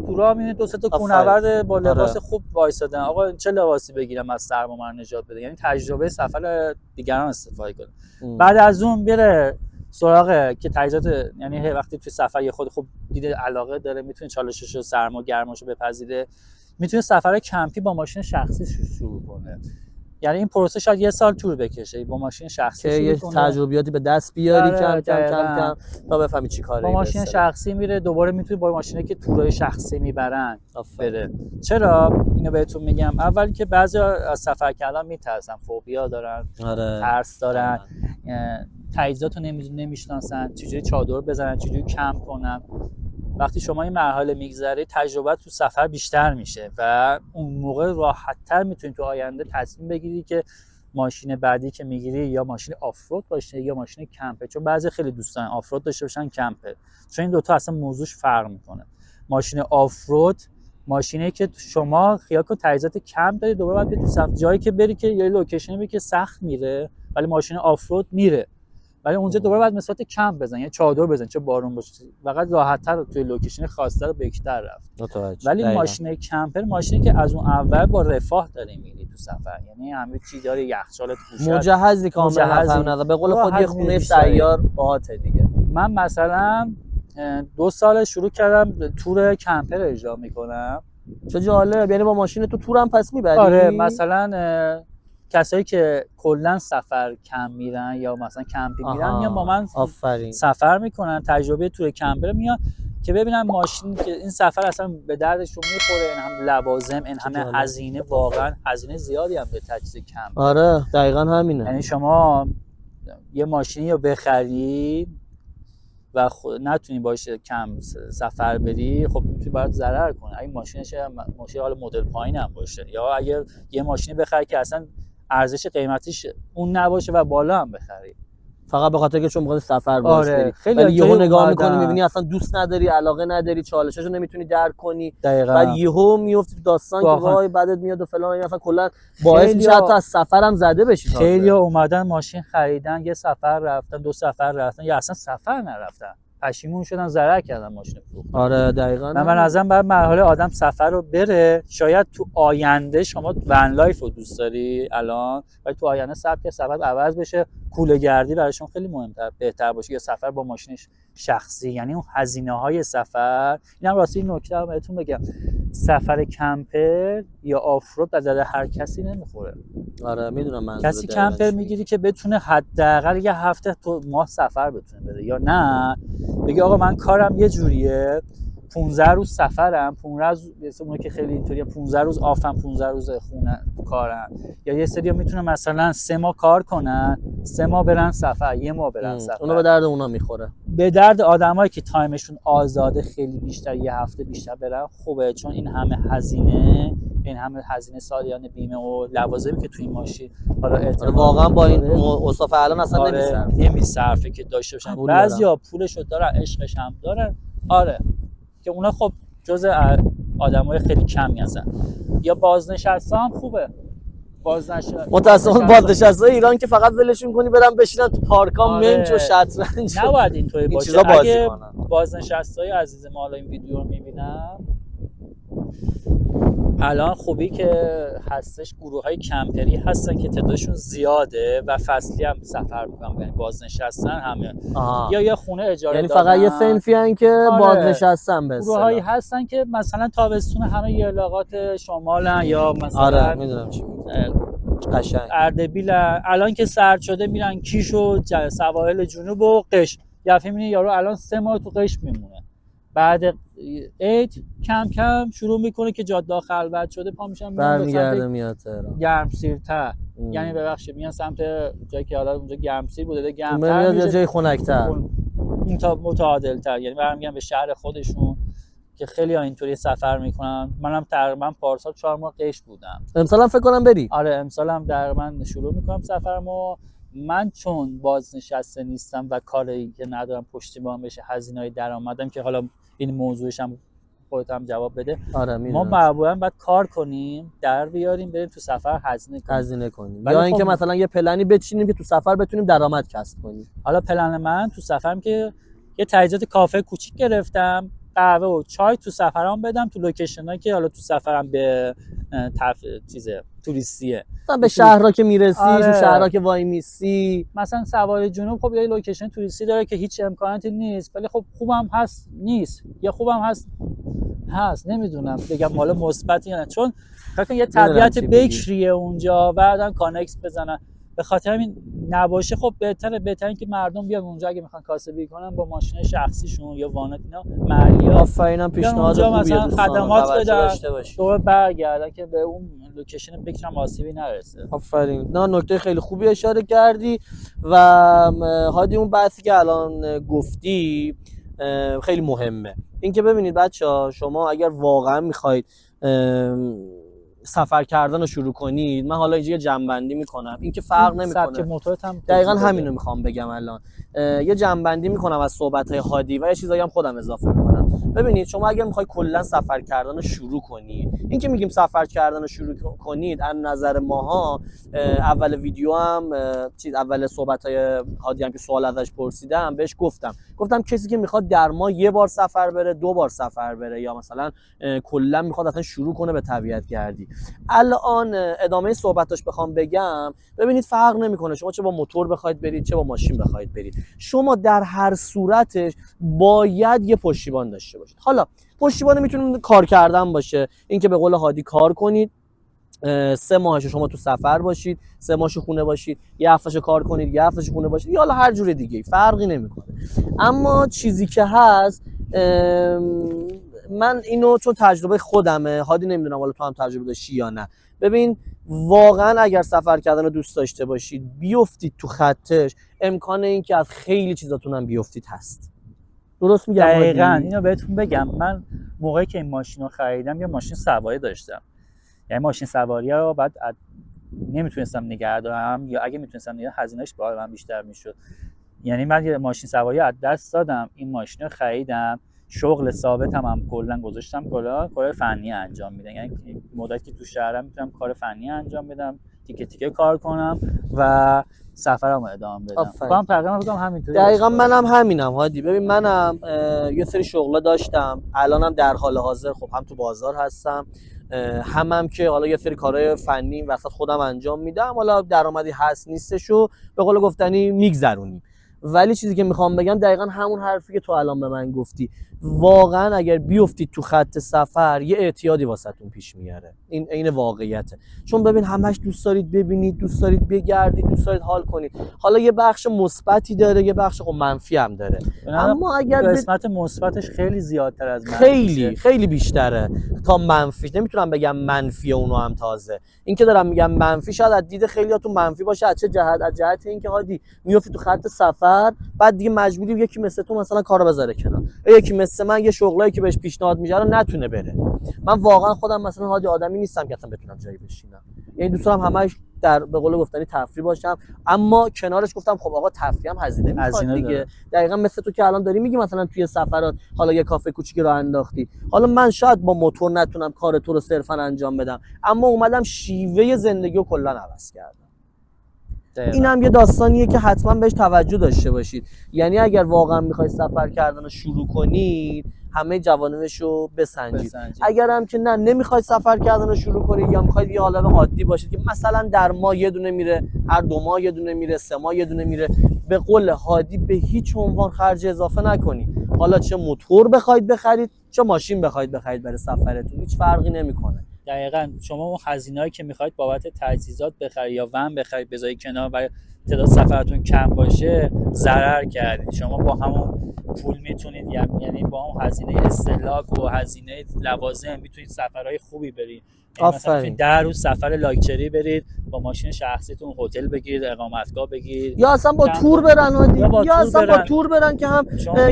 تو راه میبینه 2 3 تا کوهنورد با لباس خوب وایسادن، آقا چه لباسی بگیرم از سرما من نجات بده. یعنی تجربه سفر دیگران استفاده کنه. بعد از اون بره سراغ که تجهیزات، یعنی وقتی توی سفر یه خود خوب دیده علاقه داره، میتونه چالشش و سرما گرماشو بپذیره، میتونه سفر کمپی با ماشین شخصی شروع کنه. یعنی این پروسه شاید 1 سال طول بکشه با ماشین شخصی که یه تجربیاتی به دست بیاری کم کم تا بفهمی چی کاره. با ماشین شخصی میره، دوباره میتونی با ماشینی که تورای شخصی میبرن بره. چرا اینو بهتون میگم؟ اول که بعضی از سفر کردن میترسن، فوبیا دارن، ترس دارن، تجهیزاتو نمیشناسن، چجوری چادر بزنن، چجوری کمپ کنن. وقتی شما این مرحله میگذره تجربه تو سفر بیشتر میشه و اون موقع راحت‌تر میتونی تو آینده تصمیم بگیری که ماشین بعدی که میگیری یا ماشین آفرود باشه یا ماشین کمپه. چون بعضی خیلی دوست دارن آفرود داشته باشن، کمپه، چون این دوتا اصلا موضوعش فرق میکنه. ماشین آفرود ماشینی که شما خیال کن تجهیزات کم داری، دوباره باید تو سفر جایی که بری که یه لوکیشنی بری که سخت میره، ولی ماشین آفرود میره، ولی اونجا دوباره باید مسافت کم بزن، یعنی چادر بزن چه بارون باشه، فقط راحت‌تر توی لوکیشن خاصه رو بهتر رفت. ولی ماشین کمپر ماشینی که از اون اول با رفاه داری میری تو سفر، یعنی همه چی داره، یخچالت پوشد، مجهزی کاملا، به قول خود یه خونه سیار باهاته دیگه. من مثلا 2 سال شروع کردم تور کمپر اجرا میکنم. چه جالب، یعنی با ماشین تو تورم پس میبری؟ آره، مثلا کسایی که کلا سفر کم میرن یا مثلا کمپینگ میرن یا با من سفر میکنن، تجربه تور کمپر میاد که ببینن ماشین که این سفر اصلا به دردشون میخوره، این هم لوازم، این همه هزینه، واقعا هزینه زیادی هم به تجهیز کمپر. آره دقیقاً همینه. یعنی شما یه ماشینی رو بخری و نتونی باشه کم سفر بری، خب میتونی برات ضرر کنه. اگه ماشینش ماشین حالا مدل پایین هم باشه، یا اگه یه ماشینی بخری که اصلا ارزش قیمتیش اون نباشه و بالا هم بخری، فقط به خاطر که چون می‌خواد سفر باش آره، بری. خیلی ولی یهو جای نگاه می‌کنی اومدن. می‌بینی اصلا دوست نداری، علاقه نداری، چالشاشو نمیتونی درک کنی. دقیقاً. بعد یهو میفتی تو داستان که واقعاً. وای بعدت میاد و فلان، این اصلا کلا باعث میشه خیلیا- حتی از سفرم زده بشی. خیلی اومدن ماشین خریدن، یه سفر رفتن، 2 سفر رفتن، یا اصلا سفر نرفتن، پشیمون شدن، ضرر کردن، ماشین فروختن. آره دقیقاً. من ازم بعد مرحله آدم سفر رو بره. شاید تو آینده شما ون لایف رو دوست داری الان، ولی تو آینده سبک سفر عوض بشه، کوله گردی براشون خیلی مهمتر بهتر باشه، یا سفر با ماشینش شخصی. یعنی اون هزینه‌های سفر، اینم راستی نکته رو بهتون بگم، سفر کمپر یا آفرود به درد هر کسی نمیخوره. آره میدونم منظور کسی کمپر میگیری که بتونه حداقل یه هفته تو ماه سفر بتونه بره، یا نه بگی آقا من کارم یه جوریه، 15 روز سفرم، 15 روز اون که خیلی اینطوریه، 15 روز آفم، 15 روز خونه کارن. یا یه سری میتونه مثلا 3 ماه کار کنن، 3 ماه برن سفر، 1 ماه برن سفر. اونو به درد اونا میخوره. به درد آدمایی که تایمشون آزاده، خیلی بیشتر، یه هفته بیشتر برن خوبه، چون این همه هزینه سالیانه بیمه و لوازمی که توی این ماشین حالا آره واقعا با این اوصاف الان اصلا آره نمیصرفه که داشته باشن. بعضیا پولشو دارن، عشقش هم دارن. آره که اونا خب جزء آدمای خیلی کمی هستن. یا بازنشسته هم خوبه. متأسفانه بازنشسته ایران که فقط ولشون کنی برن بشینن تو پارکا منچ و شطرنج، نباید اینطوری باشه. چیزا بازی اگه کنن. بازنشسته‌های عزیز ما حالا این ویدیو رو می‌بینن، الان خوبی که هستش گروه‌های کمپری هستن که تعدادشون زیاده و فصلی هم سفر می‌کنن، یعنی بازنشستن همه. یا یه خونه اجاره یعنی دادن، فقط یه صنفی ان که آره. بازنشستن. به گروه‌هایی هستن که مثلا تابستون همه یه علاقات شمالن، یا مثلا آره میدونم چی قشنگ اردبیلن. الان که سرد شده میرن کیش و سواحل جنوب و قشم. یافی میبینی یارو الان 3 ماه تو قشم میمونه، بعد عید کم کم شروع میکنه که جاده خلوت شده، پا میشن برمیگرده میاد تهران گرمسیرتر. یعنی ببخشید میان سمت جایی که حالا اونجا گرمسیر بوده، گرمتر میاد، میشه، یا جای خنک‌تر، متعادل‌تر. یعنی برمیگردن به شهر خودشون که خیلی ها اینطوری سفر میکنن. منم تقریبا پارسال 4 ماه قشم بودم. امسالم فکر کنم بری. آره امسالم تقریبا شروع میکنم سفرمو. من چون بازنشسته نیستم و کاری که ندارم پشتیبان بشه، هزینه‌های درآمدم که حالا این موضوعش هم خودت هم جواب بده. آره ما معمولا باید کار کنیم، در بیاریم، بریم تو سفر هزینه کنیم. یا اینکه مثلا یه پلنی بچینیم که تو سفر بتونیم درآمد کسب کنیم. حالا پلن من تو سفرم که یه تجهیزات کافه کوچیک گرفتم، قهوه و چای تو سفرام بدم، تو لوکیشنایی که حالا تو سفرم به چیزه توریستیه، مثلا به شهرها که میرسی، آره. تو شهرها که وای میسی، مثلا سواحل جنوب خب یه لوکیشن توریستی داره که هیچ امکاناتی نیست، ولی خب خوبم هست نیست، یا خوبم هست نمیدونم بگم حالا مثبت یا نه، چون فکر یه طبیعت بکریه اونجا، بعدن کانکس بزنن. به خاطر همین نباشه خب بهتره که مردم بیان اونجا اگه میخوان کاسبی کنن با ماشین شخصیشون یا وانت اینا محلی ها. آفرینم پیشنهاد خوبیه، مثلا خدمات بدن دوباره برگردن که به اون لوکیشن بکرم آسیبی نرسه. آفرین. نه نکته خیلی خوبی اشاره کردی. و هادی اون بحثی که الان گفتی خیلی مهمه، اینکه ببینید بچه‌ها شما اگر واقعا میخواید سفر کردن رو شروع کنید، من حالا اینجا یه جمع‌بندی میکنم، این که فرق نمیکنه، دقیقاً همینو میخوام بگم الان. یه جمع‌بندی میکنم از صحبت‌های هادی و یه چیزایی هم خودم اضافه میکنم. ببینید شما اگر میخواید کلا سفر کردن رو شروع کنید، این که میگیم سفر کردن رو شروع کنید از نظر ماها، اول ویدیو هم اول صحبت‌های هادی هم که سوال ازش پرسیدم بهش گفتم کسی که میخواد در ماه 1 بار سفر بره، 2 بار سفر بره، یا مثلا کلا میخواد اصلا شروع کنه به طبیعت گردی، الان ادامه صحبتاش بخوام بگم، ببینید فرق نمیکنه شما چه با موتور بخواید برید چه با ماشین بخواید برید، شما در هر صورتش باید یه پشتیبان داشته باشید. حالا پشتیبان میتونه کار کردن باشه، اینکه به قول هادی کار کنید، 3 ماهش شما تو سفر باشید، 3 ماهش خونه باشید، یه هفتهش کار کنید، یه هفتهش خونه باشید، یا حالا هر جور دیگه فرقی نمیکنه. اما چیزی که هست، من اینو چون تجربه خودمه، هادی نمیدونم حالا تو هم تجربه داشتی یا نه، ببین واقعا اگر سفر کردن رو دوست داشته باشید، بیفتید تو خطش، امکان این که از خیلی چیزاتون هم بیفتید هست. درست میگم؟ دقیقاً اینو بهتون بگم، من موقعی که این ماشین رو خریدم یه ماشین سواری داشتم، یعنی ماشین سواری رو بعد نمیتونستم نگه دارم، یا اگه میتونستم نگه هزینه‌اش برای من بیشتر میشد. یعنی من یه ماشین سواری از دست دادم، این ماشین رو خریدم، شغل ثابتم هم کلا گذاشتم، کار فنی انجام میدم. یعنی مدتی که تو شهرم میتونم کار فنی انجام بدم، تیکه تیکه کار کنم و سفرمو ادامه بدم. آفرین. تقریبا بودم همینطوری. دقیقا منم همینم هادی. ببین منم یه سری شغلا داشتم، الانم در حال حاضر خب هم تو بازار هستم، هم که حالا یه سری کارهای فنی وسط خودم انجام میدم، حالا درآمدی هست نیستشو به قول گفتنی میگذرونیم. ولی چیزی که میخوام بگم دقیقا همون حرفی که تو الان به من گفتی، واقعا اگر بیافتید تو خط سفر یه اعتیادی واسهتون پیش میاره. این عین واقعیته. چون ببین همش دوست دارید ببینید، دوست دارید بگردید، دوست دارید حال کنید. حالا یه بخش مثبتی داره، یه بخش خب منفی هم داره، اما اگر قسمت مثبتش خیلی زیادتر از منفی، خیلی بیشتره تا منفیش. نمیتونم بگم منفی اونو هم تازه. این که دارم میگم منفی شاید از دید خیلیاتون منفی باشه. از چه جهت؟ از جهت اینکه هادی میافتی تو خط سفر، بعد دیگه مجبوری یکی مثل تو مثلا کارو بذاره کنار، یکی مثل من یه شغلایی که بهش پیشنهاد میشه رو نتونه بره. من واقعا خودم مثلا هادی آدمی نیستم که اصلا بتونم جایی بشینم، یعنی دوست دارم همش در به قول گفتنی تفریح باشم، اما کنارش گفتم خب آقا تفریح هم هزینه میخواد دیگه. دقیقاً مثل تو که الان داری میگی مثلا توی سفرات حالا یه کافه کوچیکی راه انداختی، حالا من شاید با موتور نتونم کار تو رو صرفا انجام بدم، اما اومدم شیوه زندگی رو کلا عوض کردم. این هم یه داستانیه که حتما بهش توجه داشته باشید. یعنی اگر واقعا میخواید سفر کردن رو شروع کنید، همه جوانبش رو بسنجید. اگر هم که نه نمیخواید سفر کردن رو شروع کنید، یا میخواید یه عالمه عادی باشید که مثلا در ماه یه دونه میره، هر 2 ماه یه دونه میره، 3 ماه یه دونه میره، به قول هادی به هیچ عنوان خرج اضافه نکنید. حالا چه موتور بخواید بخرید، چه ماشین بخواید برای سفرتون، هیچ فرقی نمیکنه. دقیقاً شما اون هزینه‌ای که میخواید بابت تجهیزات بخرید یا ون بخرید بذارید کنار برای تعداد سفرتون کم باشه، ضرر کردید. شما با همون پول میتونید، یعنی با اون هزینه استهلاک و هزینه لوازم میتونید سفرهای خوبی برید. مثلا 10 روز سفر لاکچری برید، با ماشین شخصیتون هتل بگیرید، اقامتگاه بگیرید، یا اصلا با تور برن با تور برن که هم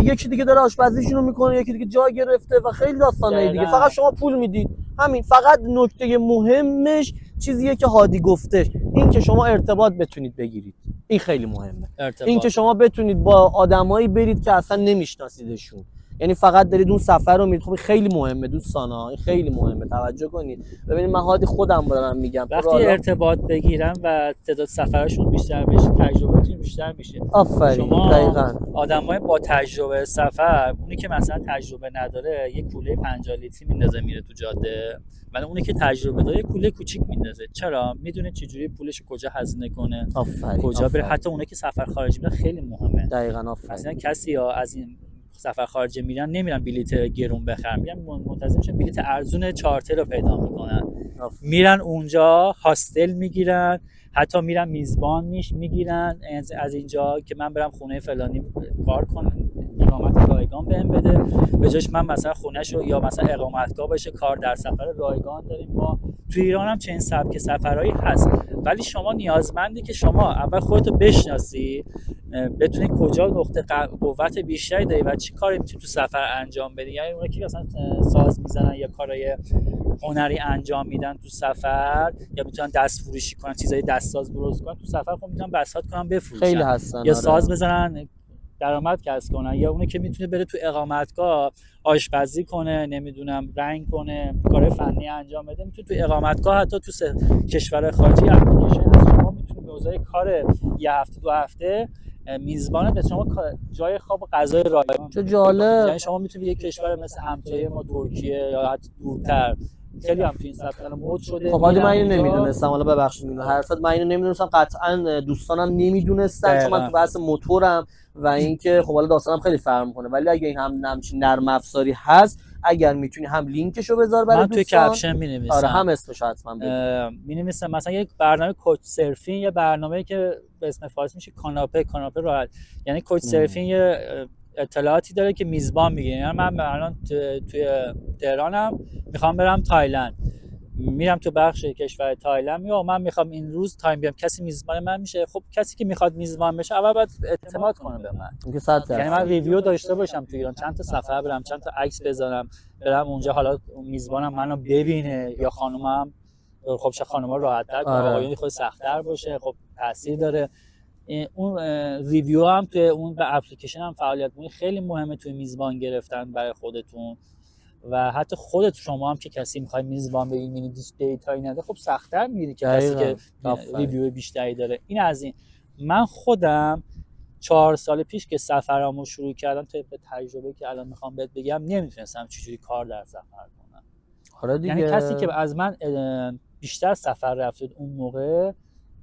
یکی دیگه داره آشپزیشون رو میکنه، یکی دیگه جا گرفته و خیلی داستانه دیگه. فقط شما پول میدید. همین. فقط نکته مهمش چیزیه که هادی گفتش، این که شما ارتباط بتونید بگیرید. این خیلی مهمه. این که شما بتونید با آدمایی برید که اصلا نمیشناسیدشون، یعنی فقط دارید اون سفر رو میرید. خب خیلی مهمه دوستانا، این خیلی مهمه، توجه کنید. ببینید من هادی خودم دارم میگم، وقتی ارتباط بگیرن و تعداد سفرشون بیشتر بشه، تجربهتون بیشتر میشه. آفرین. دقیقاً. آدمای با تجربه سفر، اونی که مثلا تجربه نداره یه کوله 50 لیتری میندازه میره تو جاده، ولی اونی که تجربه داره یه کوله کوچیک میندازه. چرا؟ میدونه چجوری پولش کجا هزینه کنه، کجا بره. حتی اونایی که سفر خارجی میرن خیلی مهمه. دقیقاً. آفرین. مثلا کسی ها از این سفر خارجی میرن نمیرن بلیت گرون بخرن، میرن منتظر میشن بلیت ارزون چارتر رو پیدا میکنن، میرن اونجا هاستل میگیرن، حتی میرن میزبان میگیرن از اینجا که من برم خونه فلانی کار کنم، اقامت رایگان بهم بده، به جاش من مثلا خونه‌شو یا مثلا اقامتگاه باشه، کار در سفر رایگان داریم ما. تو ایران هم چنین سبک سفرهایی هست، ولی شما نیازمندی که شما اول خودتو بشناسی، بتونی کجا نقطه قوت بیشتری داری و چی کاری میتونی تو سفر انجام بدی. یعنی اونایی که مثلا ساز میزنن یا کارهای هنری انجام میدن تو سفر، یا میتونن دست فروشی کنن، چیزای دستساز درست کنن تو سفر، خب میتونن بساط کنن بفروشن، خیلی هستن. یا ساز بزنن درآمد کسب کنن. یا اونی که میتونه بره تو اقامتگاه آشپزی کنه، نمیدونم رنگ کنه، کار فنی انجام بده، میتونه تو اقامتگاه حتی تو کشور خارجی اپلیکیشن هست، شما میتونید به ازای کار یه هفته 2 هفته میزبان به شما جای خواب و غذای رایگان. چه جالب. یعنی شما میتونید یک کشور مثل همسایه ما ترکیه یا حتی دورتر، خیلی هم تو این سفر مود شده. خب حالا من اینو نمیدونستم، حالا ببخشید اینو حرفت، من اینو نمیدونستم، قطعا دوستانم نمیدونستن، چون من تو بحث موتورم و اینکه خب حالا داستانم خیلی فرق میکنه. ولی اگه این همچین نرم افزاری هست، اگر میتونی هم لینکشو بذار برای دوستان، من توی کپشن مینویسم. آره هم اسمش حتما بگو. مینویسم مثلا یک برنامه کوچ سرفینگ، یه برنامه‌ای که به اسم فارسی میشه کاناپه راحت، یعنی کوچ سرفینگ یه اطلاعاتی داره که میزبان میگه. یعنی من الان توی تهرانم، میخوام برم تایلند، میرم تو بخش کشور تایلند، میام من میخوام این روز تایم بیام، کسی میزبان من میشه. خب کسی که میخواد میزبان بشه اول باید اعتماد کنه به من، یعنی من ریویو داشته باشم تو ایران، چند تا سفر برم، چند تا عکس بذارم، برم اونجا حالا میزبانم منو ببینه، یا خانومم. خب چه خانوما راحت‌تر کنه، آقایون خود سخت‌تر باشه، خب تاثیر داره. اون ریویو هم توی اون به اپلیکیشن هم فعالیت کنید، خیلی مهمه توی میزبان گرفتن برای خودتون. و حتی خودت شما هم که کسی میخوای میزبان بگیری می‌بینی دیتایی نده، خب سخت‌تر میگیری که کسی که ریویو بیشتری داره. این از این. من خودم 4 سال پیش که سفرامو شروع کردم، طبق تجربه که الان میخوام بهت بگم، نمیتونستم چجوری کار در سفر کنم. آره دیگه. یعنی کسی که از من بیشتر سفر رفته اون موقع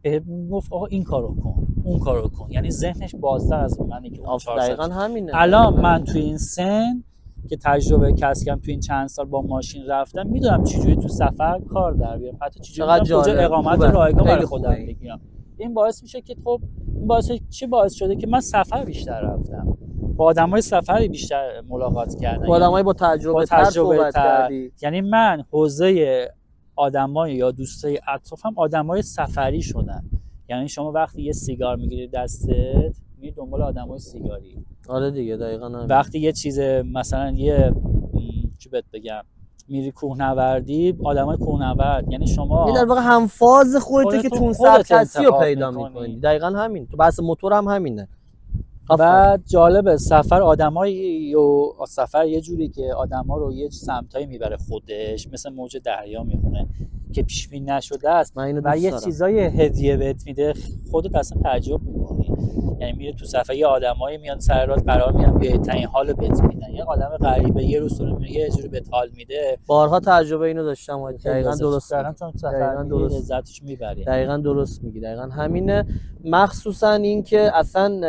بهم گفت آقا این کارو کن، اون کارو کن، یعنی ذهنش بازتر از منه که اون 4 دقیقاً سال. همینه. الان من توی این سن که تجربه کسب کردم، توی این چند سال با ماشین رفتم، میدونم چجوری تو سفر کار در بیارم، حتی چجوری کجا اقامت رایگان برای خودم بگیرم. این باعث میشه که خب این باعث شده که من سفر بیشتر رفتم، با آدمای سفری بیشتر ملاقات کردم، با آدمای با تجربه صحبت کردی. یعنی من حوزه آدمای یا دوستای اطرافم آدمای سفری شدن. یعنی شما وقتی یه سیگار میگیری دستت، میری دنبال آدمای سیگاری. آره دیگه دقیقاً همین. وقتی یه چیز مثلا یه چی بهت بگم، میری کوهنوردی، آدمای کوهنورد. یعنی شما این در واقع همفاز خودت که تو اون سبکسی رو پیدا می‌کنی. دقیقاً همین. تو بحث موتور هم همینه. و جالبه سفر سفر یه جوری که آدما رو یه سمتایی میبره خودش، مثل موج دریا میمونه که پیش بینی نشده است و یه چیزای هدیه بهت میده، خودت اصلا تعجب میکنی. یعنی میره تو سفر، یه آدمایی میان سر راه قرار میان بهترین حالو بهت میدن، یه آدم غریبه یه روز رو یه جوری بهت حال میده. بارها تجربه اینو داشتم. دقیقاً درست دارم، چون سفر درست لذتش میبری. دقیقاً درست میگی. دقیقاً همینه. مخصوصا این که اصلا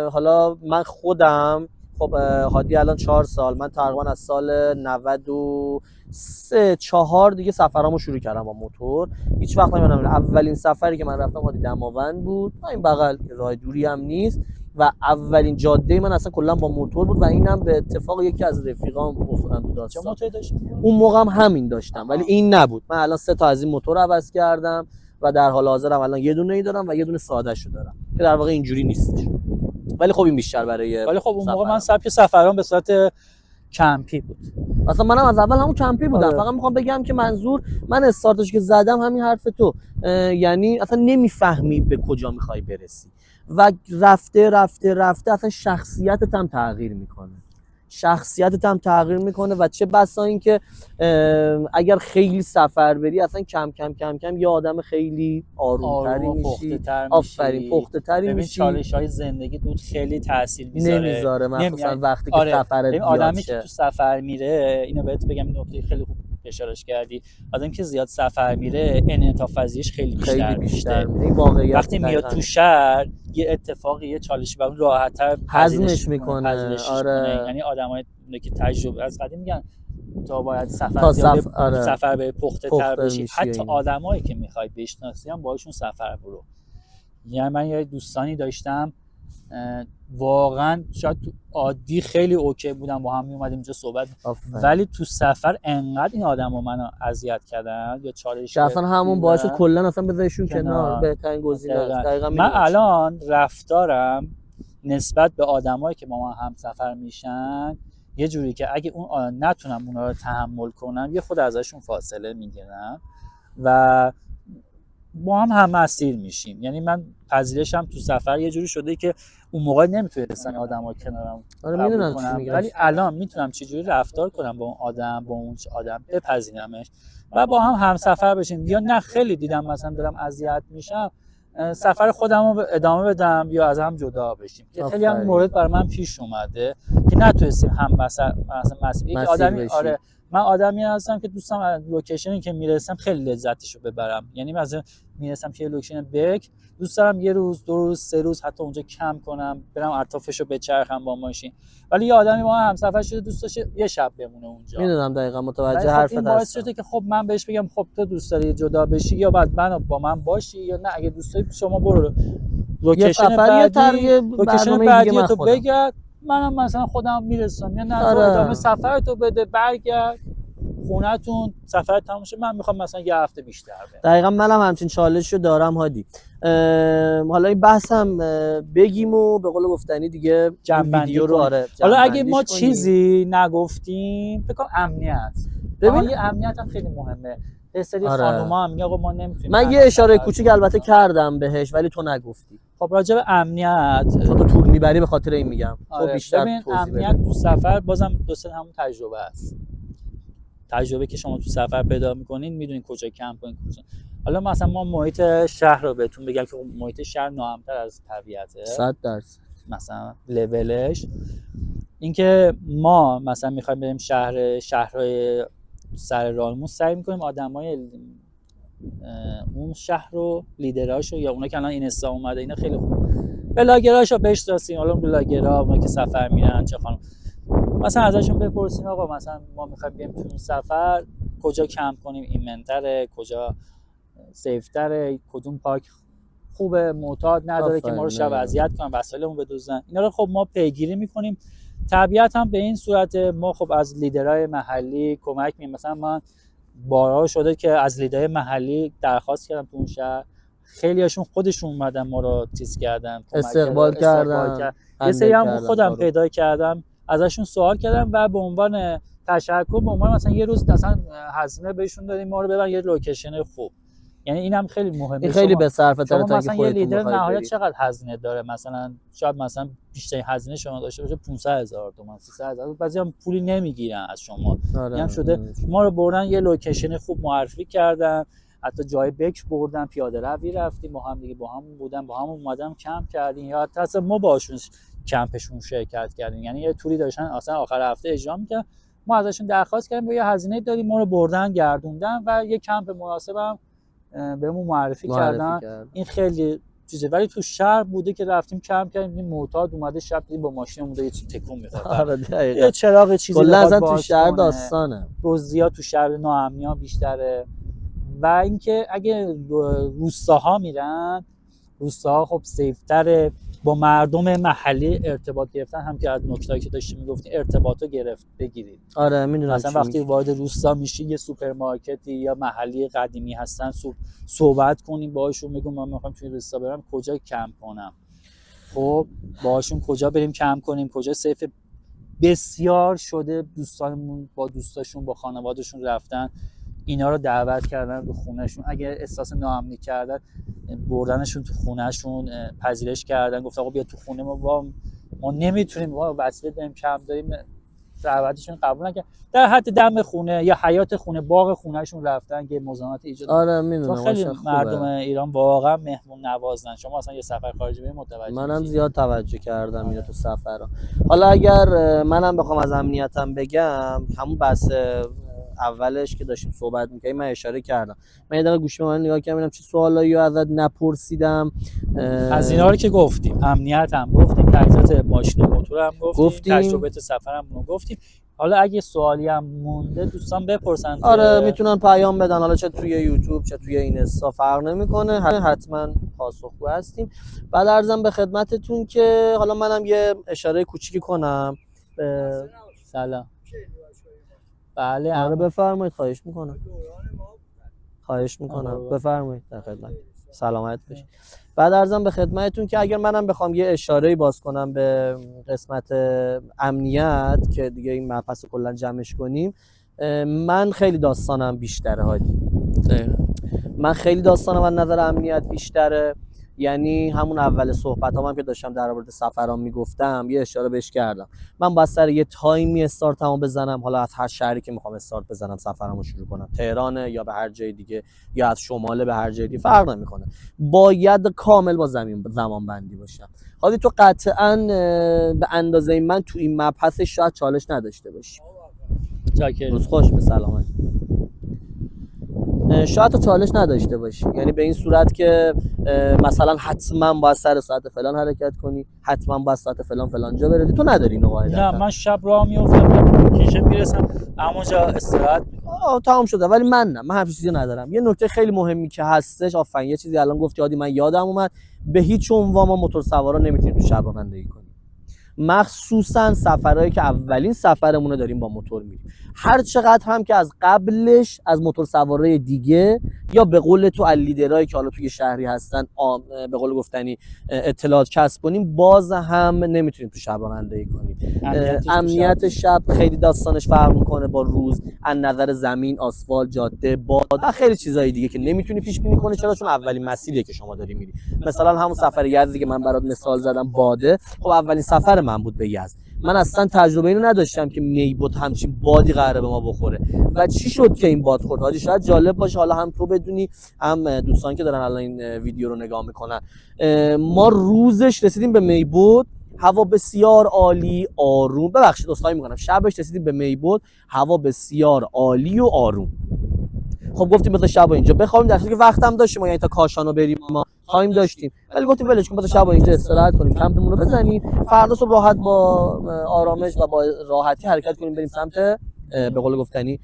حالا من خودم خب هادی الان 4 سال، من تقریبا از سال 93 4 دیگه سفرامو شروع کردم با موتور. هیچ وقت نمیدونم، اولین سفری که من رفتم هادی دماوند بود، این بغل راه دوری هم نیست و اولین جاده من اصلا کلا با موتور بود و اینم به اتفاق یکی از رفیقام افتادن تو داستان. چه موتوری داشتی؟ اون موقع هم داشتم ولی این نبود. من الان 3 تا از این موتور عوض کردم و در حال حاضرم الان یه دونه ای دارم و یه دونه ساده شو دارم که در واقع اینجوری نیستش، ولی خب این بیشتر برای ولی خب اون موقع من سبک سفرام به صورت کمپی بود. اصلا منم از اول همون کمپی بودم. فقط میخوام بگم که منظور من استارتش که زدم همین حرف تو، یعنی اصلا نمیفهمی به کجا میخوای برسی و رفته اصلا شخصیتت هم تغییر میکنه و چه بسا این که اگر خیلی سفر بری اصلا کم کم یه آدم خیلی آرومتری میشی، آفرین پخته‌تری میشی. چالش‌های زندگی دود خیلی تاثیر نمیذاره مخصوصا وقتی که سفرت زیاد آدمی که تو سفر میره، اینو بهت بگم، این نکته خیلی خوب اشارهش کردی، آدمی که زیاد سفر میره انعطاف پذیریش خیلی بیشتر این واقعیت. وقتی میاد تو شهر یه اتفاقی، یه چالشی برام راحت‌تر هضمش میکنه. آره. یعنی آدمایی که تجربه از قدیم میگن تا باید سفر به پخته‌تر بشی. حتی آدمایی که میخوای بشناسی هم باهاشون سفر برو. یعنی من یه دوستانی داشتم واقعا شاید تو عادی خیلی اوکی بودم، با هم می اومدیم اینجا صحبت، ولی تو سفر انقدر این آدمو منو اذیت کردن یا چالش اصلا همون باعث کلا اصلا بذارشون کنار، بهترین گزینه است. دقیقاً من الان رفتارم نسبت به آدمایی که با من هم سفر میشن یه جوری که اگه اون نتونم اونا رو تحمل کنم یه خود ازشون فاصله میگیرم و با هم مسیر میشیم. یعنی من پذیرشم تو سفر یه جوری شده که اون موقع نمیتونستم آدما کنارم میدونم کنم، ولی الان میتونم چجوری رفتار کنم با اون آدم، با اون آدم بپذیرمش و با هم سفر بشیم. یا نه خیلی دیدم مثلا دارم اذیت میشم، سفر خودم رو ادامه بدم یا از هم جدا بشیم. که خیلی هم مورد برای من پیش اومده که نتونستیم هم مثلا یک آدمی بشیم. من آدمی هستم که دوستم از لوکیشنی که میرسم خیلی لذتشو ببرم. یعنی مثلا میرسم که لوکیشن بک، دوست دارم یه روز، 2 روز، 3 روز حتی اونجا کم کنم، برم اطرافشو بچرخم با ماشین. ولی یه آدمی با همسفر شده دوست داشته یه شب بمونه اونجا. میدونم دقیقاً متوجه حرفت هستم. این باعث شده که خب من بهش بگم خب تو دوست داری جدا بشی یا بعد با من باشی، یا نه اگه دوست داری شما برو لوکیشن بعدی تو بگرد، منم مثلا خودم میرسم، یا نه تو ادامه سفرتو بده، برگرد خونه‌تون، سفر تموم شه، من میخوام مثلا یه هفته بیشتر برم. دقیقاً منم همچین چالشو دارم هادی. حالا این بحثم بگیم و به قول گفتنی دیگه ویدیو رو حالا اگه ما چیزی نگفتیم فکر کنم امنیت. ببین یه امنیت هم خیلی مهمه. یه سری آره. خانوما هم میگن آقا ما نمیتونیم. من یه اشاره کوچیک البته کردم بهش ولی تو نگفتی. خب راجع به امنیت چون تو طول میبری به خاطر این میگم. آره. تو بیشتر ببین توضیح امنیت بده. تو سفر بازم دوست همون تجربه است. تجربه که شما تو سفر پیدا میکنین میدونین کجا کمپ کنین کجا. حالا مثلا ما محیط شهر رو بهتون بگم که محیط شهر ناامن‌تر از طبیعته 100%. مثلا لولش اینکه ما مثلا میخوایم بریم شهرهای سر راهمون سعی میکنیم آدمای اون شهر رو لیدراشو یا اونا که الان اینستا اومده اینا خیلی خوب بلاگراشو بشناسیم. حالا بلاگرا اونا که سفر میرن چه خانم مثلا ازشون بپرسیم آقا مثلا ما میخوایم بریم تو این سفر کجا کمپ کنیم ایمن‌تره، کجا سیف‌تره، کدوم پارک خوبه، معتاد نداره که ما رو شب اذیت کنن وسایلمون بدزدن. اینا رو خب ما پیگیری میکنیم. طبیعت هم به این صورت ما خب از لیدرهای محلی کمک میگیریم. مثلا من بارها شده که از لیدرهای محلی درخواست کردم تو اون شهر، خیلی هاشون خودشون اومدن ما رو تیز کردن، استقبال کردن. یه سری هم خودم پیدا کردم ازشون سوال کردم و به عنوان تشکر به عنوان مثلا یه روز مثلا هزینه بهشون دادیم ما رو ببرن یه لوکیشن خوب. یعنی اینم خیلی مهمه. این خیلی به صرفه تره تا مثلا یه لیدر نهایت چقدر هزینه داره؟ مثلا شاید مثلا بیشترین هزینه شما داشته باشه 500,000 تومان 300,000. بعضی هم پولی نمیگیرن از شما. اینم شده ما رو بردن یه لوکیشن خوب معرفی کردن، حتی جای بکر بردن، پیاده روی رفتیم با هم دیگه، با هم بودن، با هم اومدن کمپ کردیم یا حتی ما باشون کمپشون شرکت کردیم. یعنی یه توری داشتن اصلا آخر هفته اجرا می‌کردن، ما ازشون درخواست کردیم با یه هزینه دادیم ما رو بردن گردوندن و یه کمپ مناسب هم بهمون معرفی کردن. این خیلی چیزه. ولی تو شهر بوده که رفتیم کمپ کردیم این معتاد اومده شب دیدیم با ماشین اومده یه تکون می‌خوره، یه چراغ چیزی کلا تو شهر داستانه، دزدی‌ها تو شهر، ناامنی‌ها بیشتره. و اینکه اگه روستاها میرن، روستاها خب سیف‌تره، با مردم محلی ارتباط گرفتن هم که از نکته‌ای که داشتیم میگفتیم ارتباطو بگیرید. آره میدونم. مثلا وقتی وارد روستا میشی یه سوپرمارکتی یا محلی قدیمی هستن صحبت کنیم باهاشون، میگم من میخوام توی روستا برم کجا کمپ کنم، خب باهاشون کجا بریم کمپ کنیم، کجا سیف. بسیار شده دوستانمون با دوستاشون با خانواده‌شون رفتن اینا رو دعوت کردن تو خونهشون، اگه احساس ناامنی کردن بردنشون تو خونهشون، پذیرش کردن، گفت آقا بیا تو خونه ما نمیتونیم، ما وسیله داریم کم داریم، دعوتشون قبول نکردن، در حد دم خونه یا حیاط خونه باغ خونهشون رفتن که مزاحمت ایجاد. آره میدونم. خیلی مردم ایران واقعا مهمون نوازن. شما اصلا یه سفر خارجی برید متوجه منم زیاد توجه کردم اینو تو سفرها. حالا اگر منم بخوام از امنیتم بگم، همون بحث اولش که داشتیم صحبت می‌کردیم من اشاره کردم. من یه دقیقه گوشی من نگاه کردم چه سوالایی ازت نپرسیدم. از اینا رو که گفتیم، امنیت هم گفتیم، تجهیزات ماشین و موتور هم گفتیم، تجربه سفر هم گفتیم. حالا اگه سوالی هم مونده دوستان بپرسن. آره میتونن پیام بدن، حالا چه توی یوتیوب چه توی اینستا فرق نمیکنه، حتما پاسخگو هستیم. بعد عرضم به خدمتتون که حالا منم یه اشاره کوچیکی کنم. سلام. بله آره بفرمایید، خواهش میکنم بفرمایید، در خدمت. سلامت باشید. بعد عرضم به خدمتتون که اگر منم بخوام یه اشاره‌ای باز کنم به قسمت امنیت که دیگه این مبحث کلا جمعش کنیم، من خیلی داستانم بیشتره هادی. من خیلی داستانم از نظر امنیت بیشتره. یعنی همون اول صحبتام هم که داشتم در مورد سفرام میگفتم یه اشاره بهش کردم. من باید سر یه تایمی استارتمو بزنم، حالا از هر شهری که میخوام استارت بزنم سفرمو شروع کنم، تهرانه یا به هر جای دیگه یا از شماله به هر جای دیگه فرق نمیکنه، باید کامل با زمان بندی باشم. حالا تو قطعاً به اندازه من تو این مبحث شاید چالش نداشته باشی. روز خوش، به سلامت. شاید تو چالش نداشته باشی، یعنی به این صورت که مثلا حتما باید سر ساعت فلان حرکت کنی، حتما باید ساعت فلان جا بری، تو نداری اینو قاعدتا. نه من شب راه میافتم کیشه میرسم همونجا استراحت تمام شده. ولی من همین چیزی ندارم. یه نکته خیلی مهمی که هستش، آفرین یه چیزی الان گفت یادی من یادم اومد، به هیچ عنوان ما موتور سوارا نمیتونیم تو شب رانندگی کنیم. مخصوصا سفرهایی که اولین سفرمونه داریم با موتور میریم. هر چقدر هم که از قبلش از موتور سوارای دیگه یا به قول تو لیدرایی که حالا توی شهری هستن به قول گفتنی اطلاعات کسب کنیم، باز هم نمیتونیم تو شب رانندگی کنیم. امنیت شب خیلی داستانش فرق میکنه با روز، از نظر زمین، آسفالت، جاده، باد و خیلی چیزای دیگه که نمیتونی پیش بینی کنی. چرا؟ چون اولین مسیریه که شما داری میری. مثلا همون سفر یزدی که من برات مثال زدم، باده، خب اولین سفر من بود به یزد. من اصلا تجربه اینو نداشتم که میبود همچین بادی قراره به ما بخوره و چی شد که این باد خورد. حاجی شاید جالب باشه، حالا هم تو بدونی هم دوستان که دارن الان این ویدیو رو نگاه میکنن. ما روزش رسیدیم به میبود، هوا بسیار عالی، آروم. ببخشید عذرخواهی میکنم، شبش رسیدیم به میبود، هوا بسیار عالی و آروم. خب گفتیم بذار شب اینجا بخوابیم، در حالی که وقتم داشتیم ما، یعنی تا کاشانو بریم ما تایم داشتیم، ولی گفتیم ولش کن بذار شب اینجا استراحت کنیم، کمپمون رو بزنیم، فردا صبح راحت با آرامش و با راحتی حرکت کنیم بریم سمت به قول گفتنی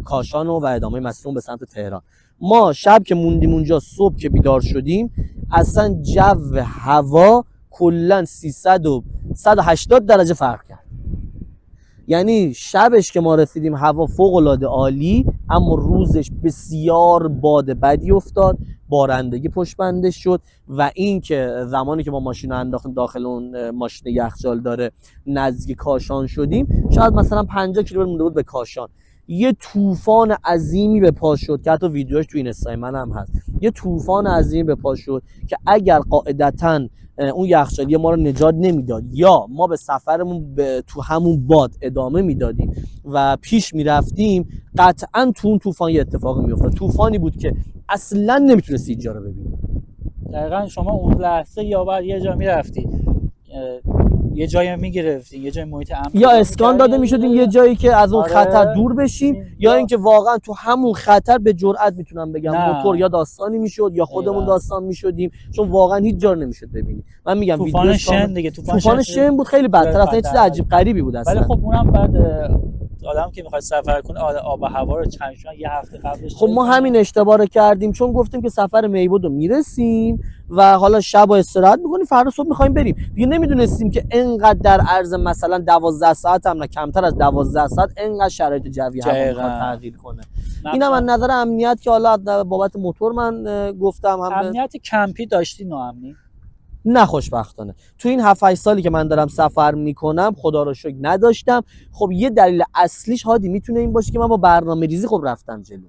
کاشان و ادامه مسیرمون به سمت تهران. ما شب که موندیم اونجا، صبح که بیدار شدیم، اصلا جو هوا کلا 180 درجه فرق کرد. یعنی شبش که ما رسیدیم هوا فوق العاده عالی، اما روزش بسیار باد بدی افتاد، بارندگی پشت بندش شد و این که زمانی که ما ماشین رو انداختیم داخل اون ماشین یخچال داره نزدیک کاشان شدیم، شاید مثلا 50 کیلومتر مونده بود به کاشان، یه طوفان عظیمی به پا شد که حتی ویدیوش تو اینستای من هم هست. یه طوفان عظیمی به پا شد که اگر قاعدتاً اون یخچالی ما رو نجات نمیداد یا ما به سفرمون تو همون باد ادامه میدادیم و پیش میرفتیم، قطعاً تو اون طوفان یه اتفاقی میافتاد. طوفانی بود که اصلاً نمیتونستی اینجا رو ببینی. دقیقاً شما اون لحظه یا بعد یه جا میرفتی، یه جایی میگرفتین، یه جای محیط امن، یا اسکان داده میشدیم یه جایی که از اون خطر دور بشیم، یا اینکه واقعا تو همون خطر به جرئت میتونم بگم موتور یا داستانی میشد یا خودمون داستان میشدیم، چون واقعا هیچ جا نمیشد ببینی. من میگم طوفان شن دیگه، طوفان شن بود، خیلی بدتر، اصلا چیز عجیب غریبی بود اصلا. ولی خب اونم بعد آدم که میخواد سفر کنه آب و هوا رو چند یه هفته قبلش، خب ما همین اشتباه رو کردیم، چون گفتیم که سفر میبود رو میرسیم و حالا شب استراحت میکنیم، فردا صبح میخوایم بریم دیگه. نمیدونستیم که انقدر در عرض مثلا 12 ساعت هم نه کمتر از 12 ساعت انقدر شرایط جوی هوا میخواد تغییر کنه. اینم از نظر امنیت که حالا بابت موتور من گفتم. هم امنیت کمپی داشتی ناامنی؟ نه خوشبختانه تو این 7-8 سالی که من دارم سفر میکنم خدا رو شکر نداشتم. خب یه دلیل اصلیش هادی میتونه این باشه که من با برنامه‌ریزی خب رفتم جلو.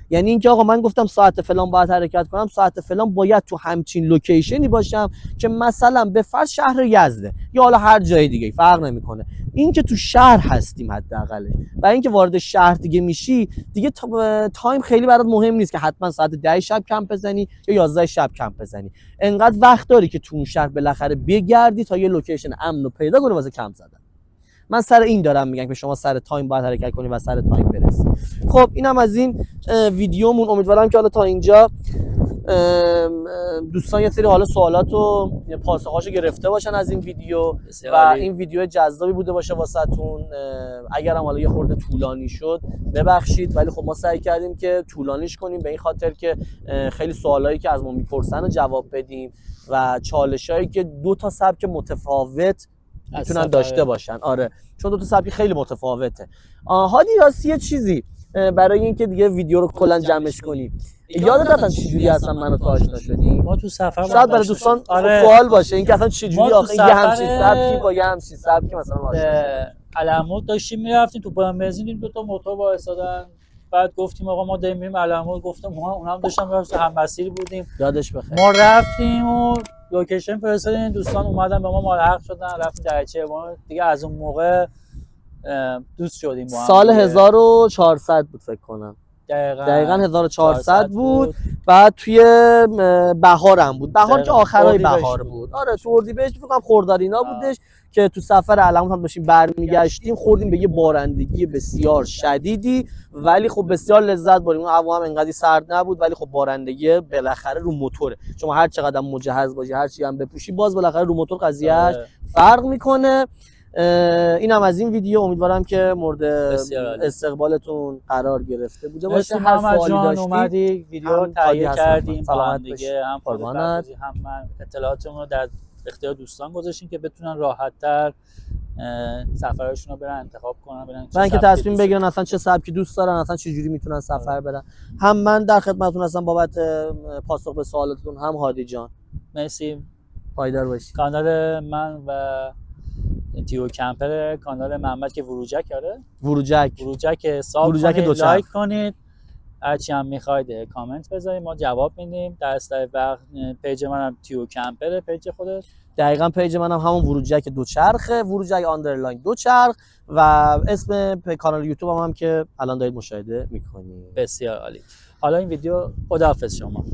یعنی اینکه آقا من گفتم ساعت فلان باید حرکت کنم، ساعت فلان باید تو همچین لوکیشنی باشم که مثلا به فرض شهر یزده یا حالا هر جای دیگه فرق نمیکنه، این که تو شهر هستیم حداقل، و اینکه وارد شهر دیگه میشی دیگه تایم خیلی برات مهم نیست که حتما ساعت 10 شب کمپ بزنی یا 11 شب کمپ بزنی. انقدر وقت داری که تو اون شهر بالاخره بگردی تا یه لوکیشن امن رو پیدا کنی واسه کمپ زدن. من سر این دارم میگم که شما سر تایم باید حرکت کنی و سر تایم برسی. خب اینم از این ویدیومون. امیدوارم که حالا تا اینجا دوستان یه سری حالا سوالات و پاسخاشو گرفته باشن از این ویدیو و این ویدیو جذابی بوده باشه واسهتون. اگرم حالا یه خورده طولانی شد ببخشید، ولی خب ما سعی کردیم که طولانیش کنیم به این خاطر که خیلی سوالایی که از ما میپرسن رو جواب بدیم و چالشایی که دو تا سبک متفاوت میتونن داشته باشن. آره چون دو تا سبک خیلی متفاوته. هادی راستی یه چیزی برای اینکه دیگه ویدیو رو کلا جمعش کنیم، یادت اصلا چجوری اصلا منو تو آشنا شدیم؟ ما تو سفر شاید برای دوستان سوال باشه اینکه اصلا چجوری آخه یه همچین سبکی با یه همچین سبکی مثلا آشنا علمود داشتیم میرفتیم تو پایان بنزین، دو تا موتور وایسادن، بعد گفتیم آقا ما داریم میریم علمود، گفتم اونم داشتم میرفتیم، هم مسیر بودیم. یادش بخیر. ما رفتیم و لوکیشن فرستادیم، دوستان اومدن به ما ملحق شدن، رفتیم دریاچه دیگه. از اون موقع دوست شدیم با هم. سال 1400 بود فکر کنم. دقیقاً 1400 بود. بعد توی بهارم بود، بهار که آخرای بهار بود. آره تو اردیبهشت فکر کنم خرداد اینا بودش که تو سفر علمود هم داشتیم برمیگشتیم، خوردیم به یه بارندگی بسیار شدیدی، ولی خب بسیار لذت بردیم. اون هوا هم انقدر سرد نبود، ولی خب بارندگی بالاخره رو موتوره. شما هر چقدر مجهز باشی، هر چی هم بپوشی، باز بالاخره رو موتور قضیهش فرق میکنه. اینم از این ویدیو. امیدوارم که مورد استقبالتون قرار گرفته بوده باشه. هر سوالی داشتید اومدی ویدیو رو تهیه کردیم با هم دیگه، هم قربانت، هم من اطلاعاتمون رو در اختیار دوستان گذاشتیم که بتونن راحت‌تر سفرشون رو برن انتخاب کنن، برن برن که تصمیم بگیرن اصلا چه سبکی دوست دارن، اصلا چه جوری میتونن سفر برن. هم من در خدمتتون هستم بابت پاسخ به سوالاتتون، هم هادی جان. مرسی. پایدار باشید. کانال من و تیو کمپر، کانال محمد که وروجک، وروجک ساب کنید، لایک کنید، هرچی هم میخواید کامنت بذارید، ما جواب میدیم. در اصل وقت پیج منم تیو کمپر، پیج خودت دقیقاً پیج منم همون وروجک دوچرخه، وروجک آندرلاین دوچرخ، و اسم کانال یوتیوب هم که الان دارید مشاهده میکنید. بسیار عالی. حالا این ویدیو خداحافظ شما.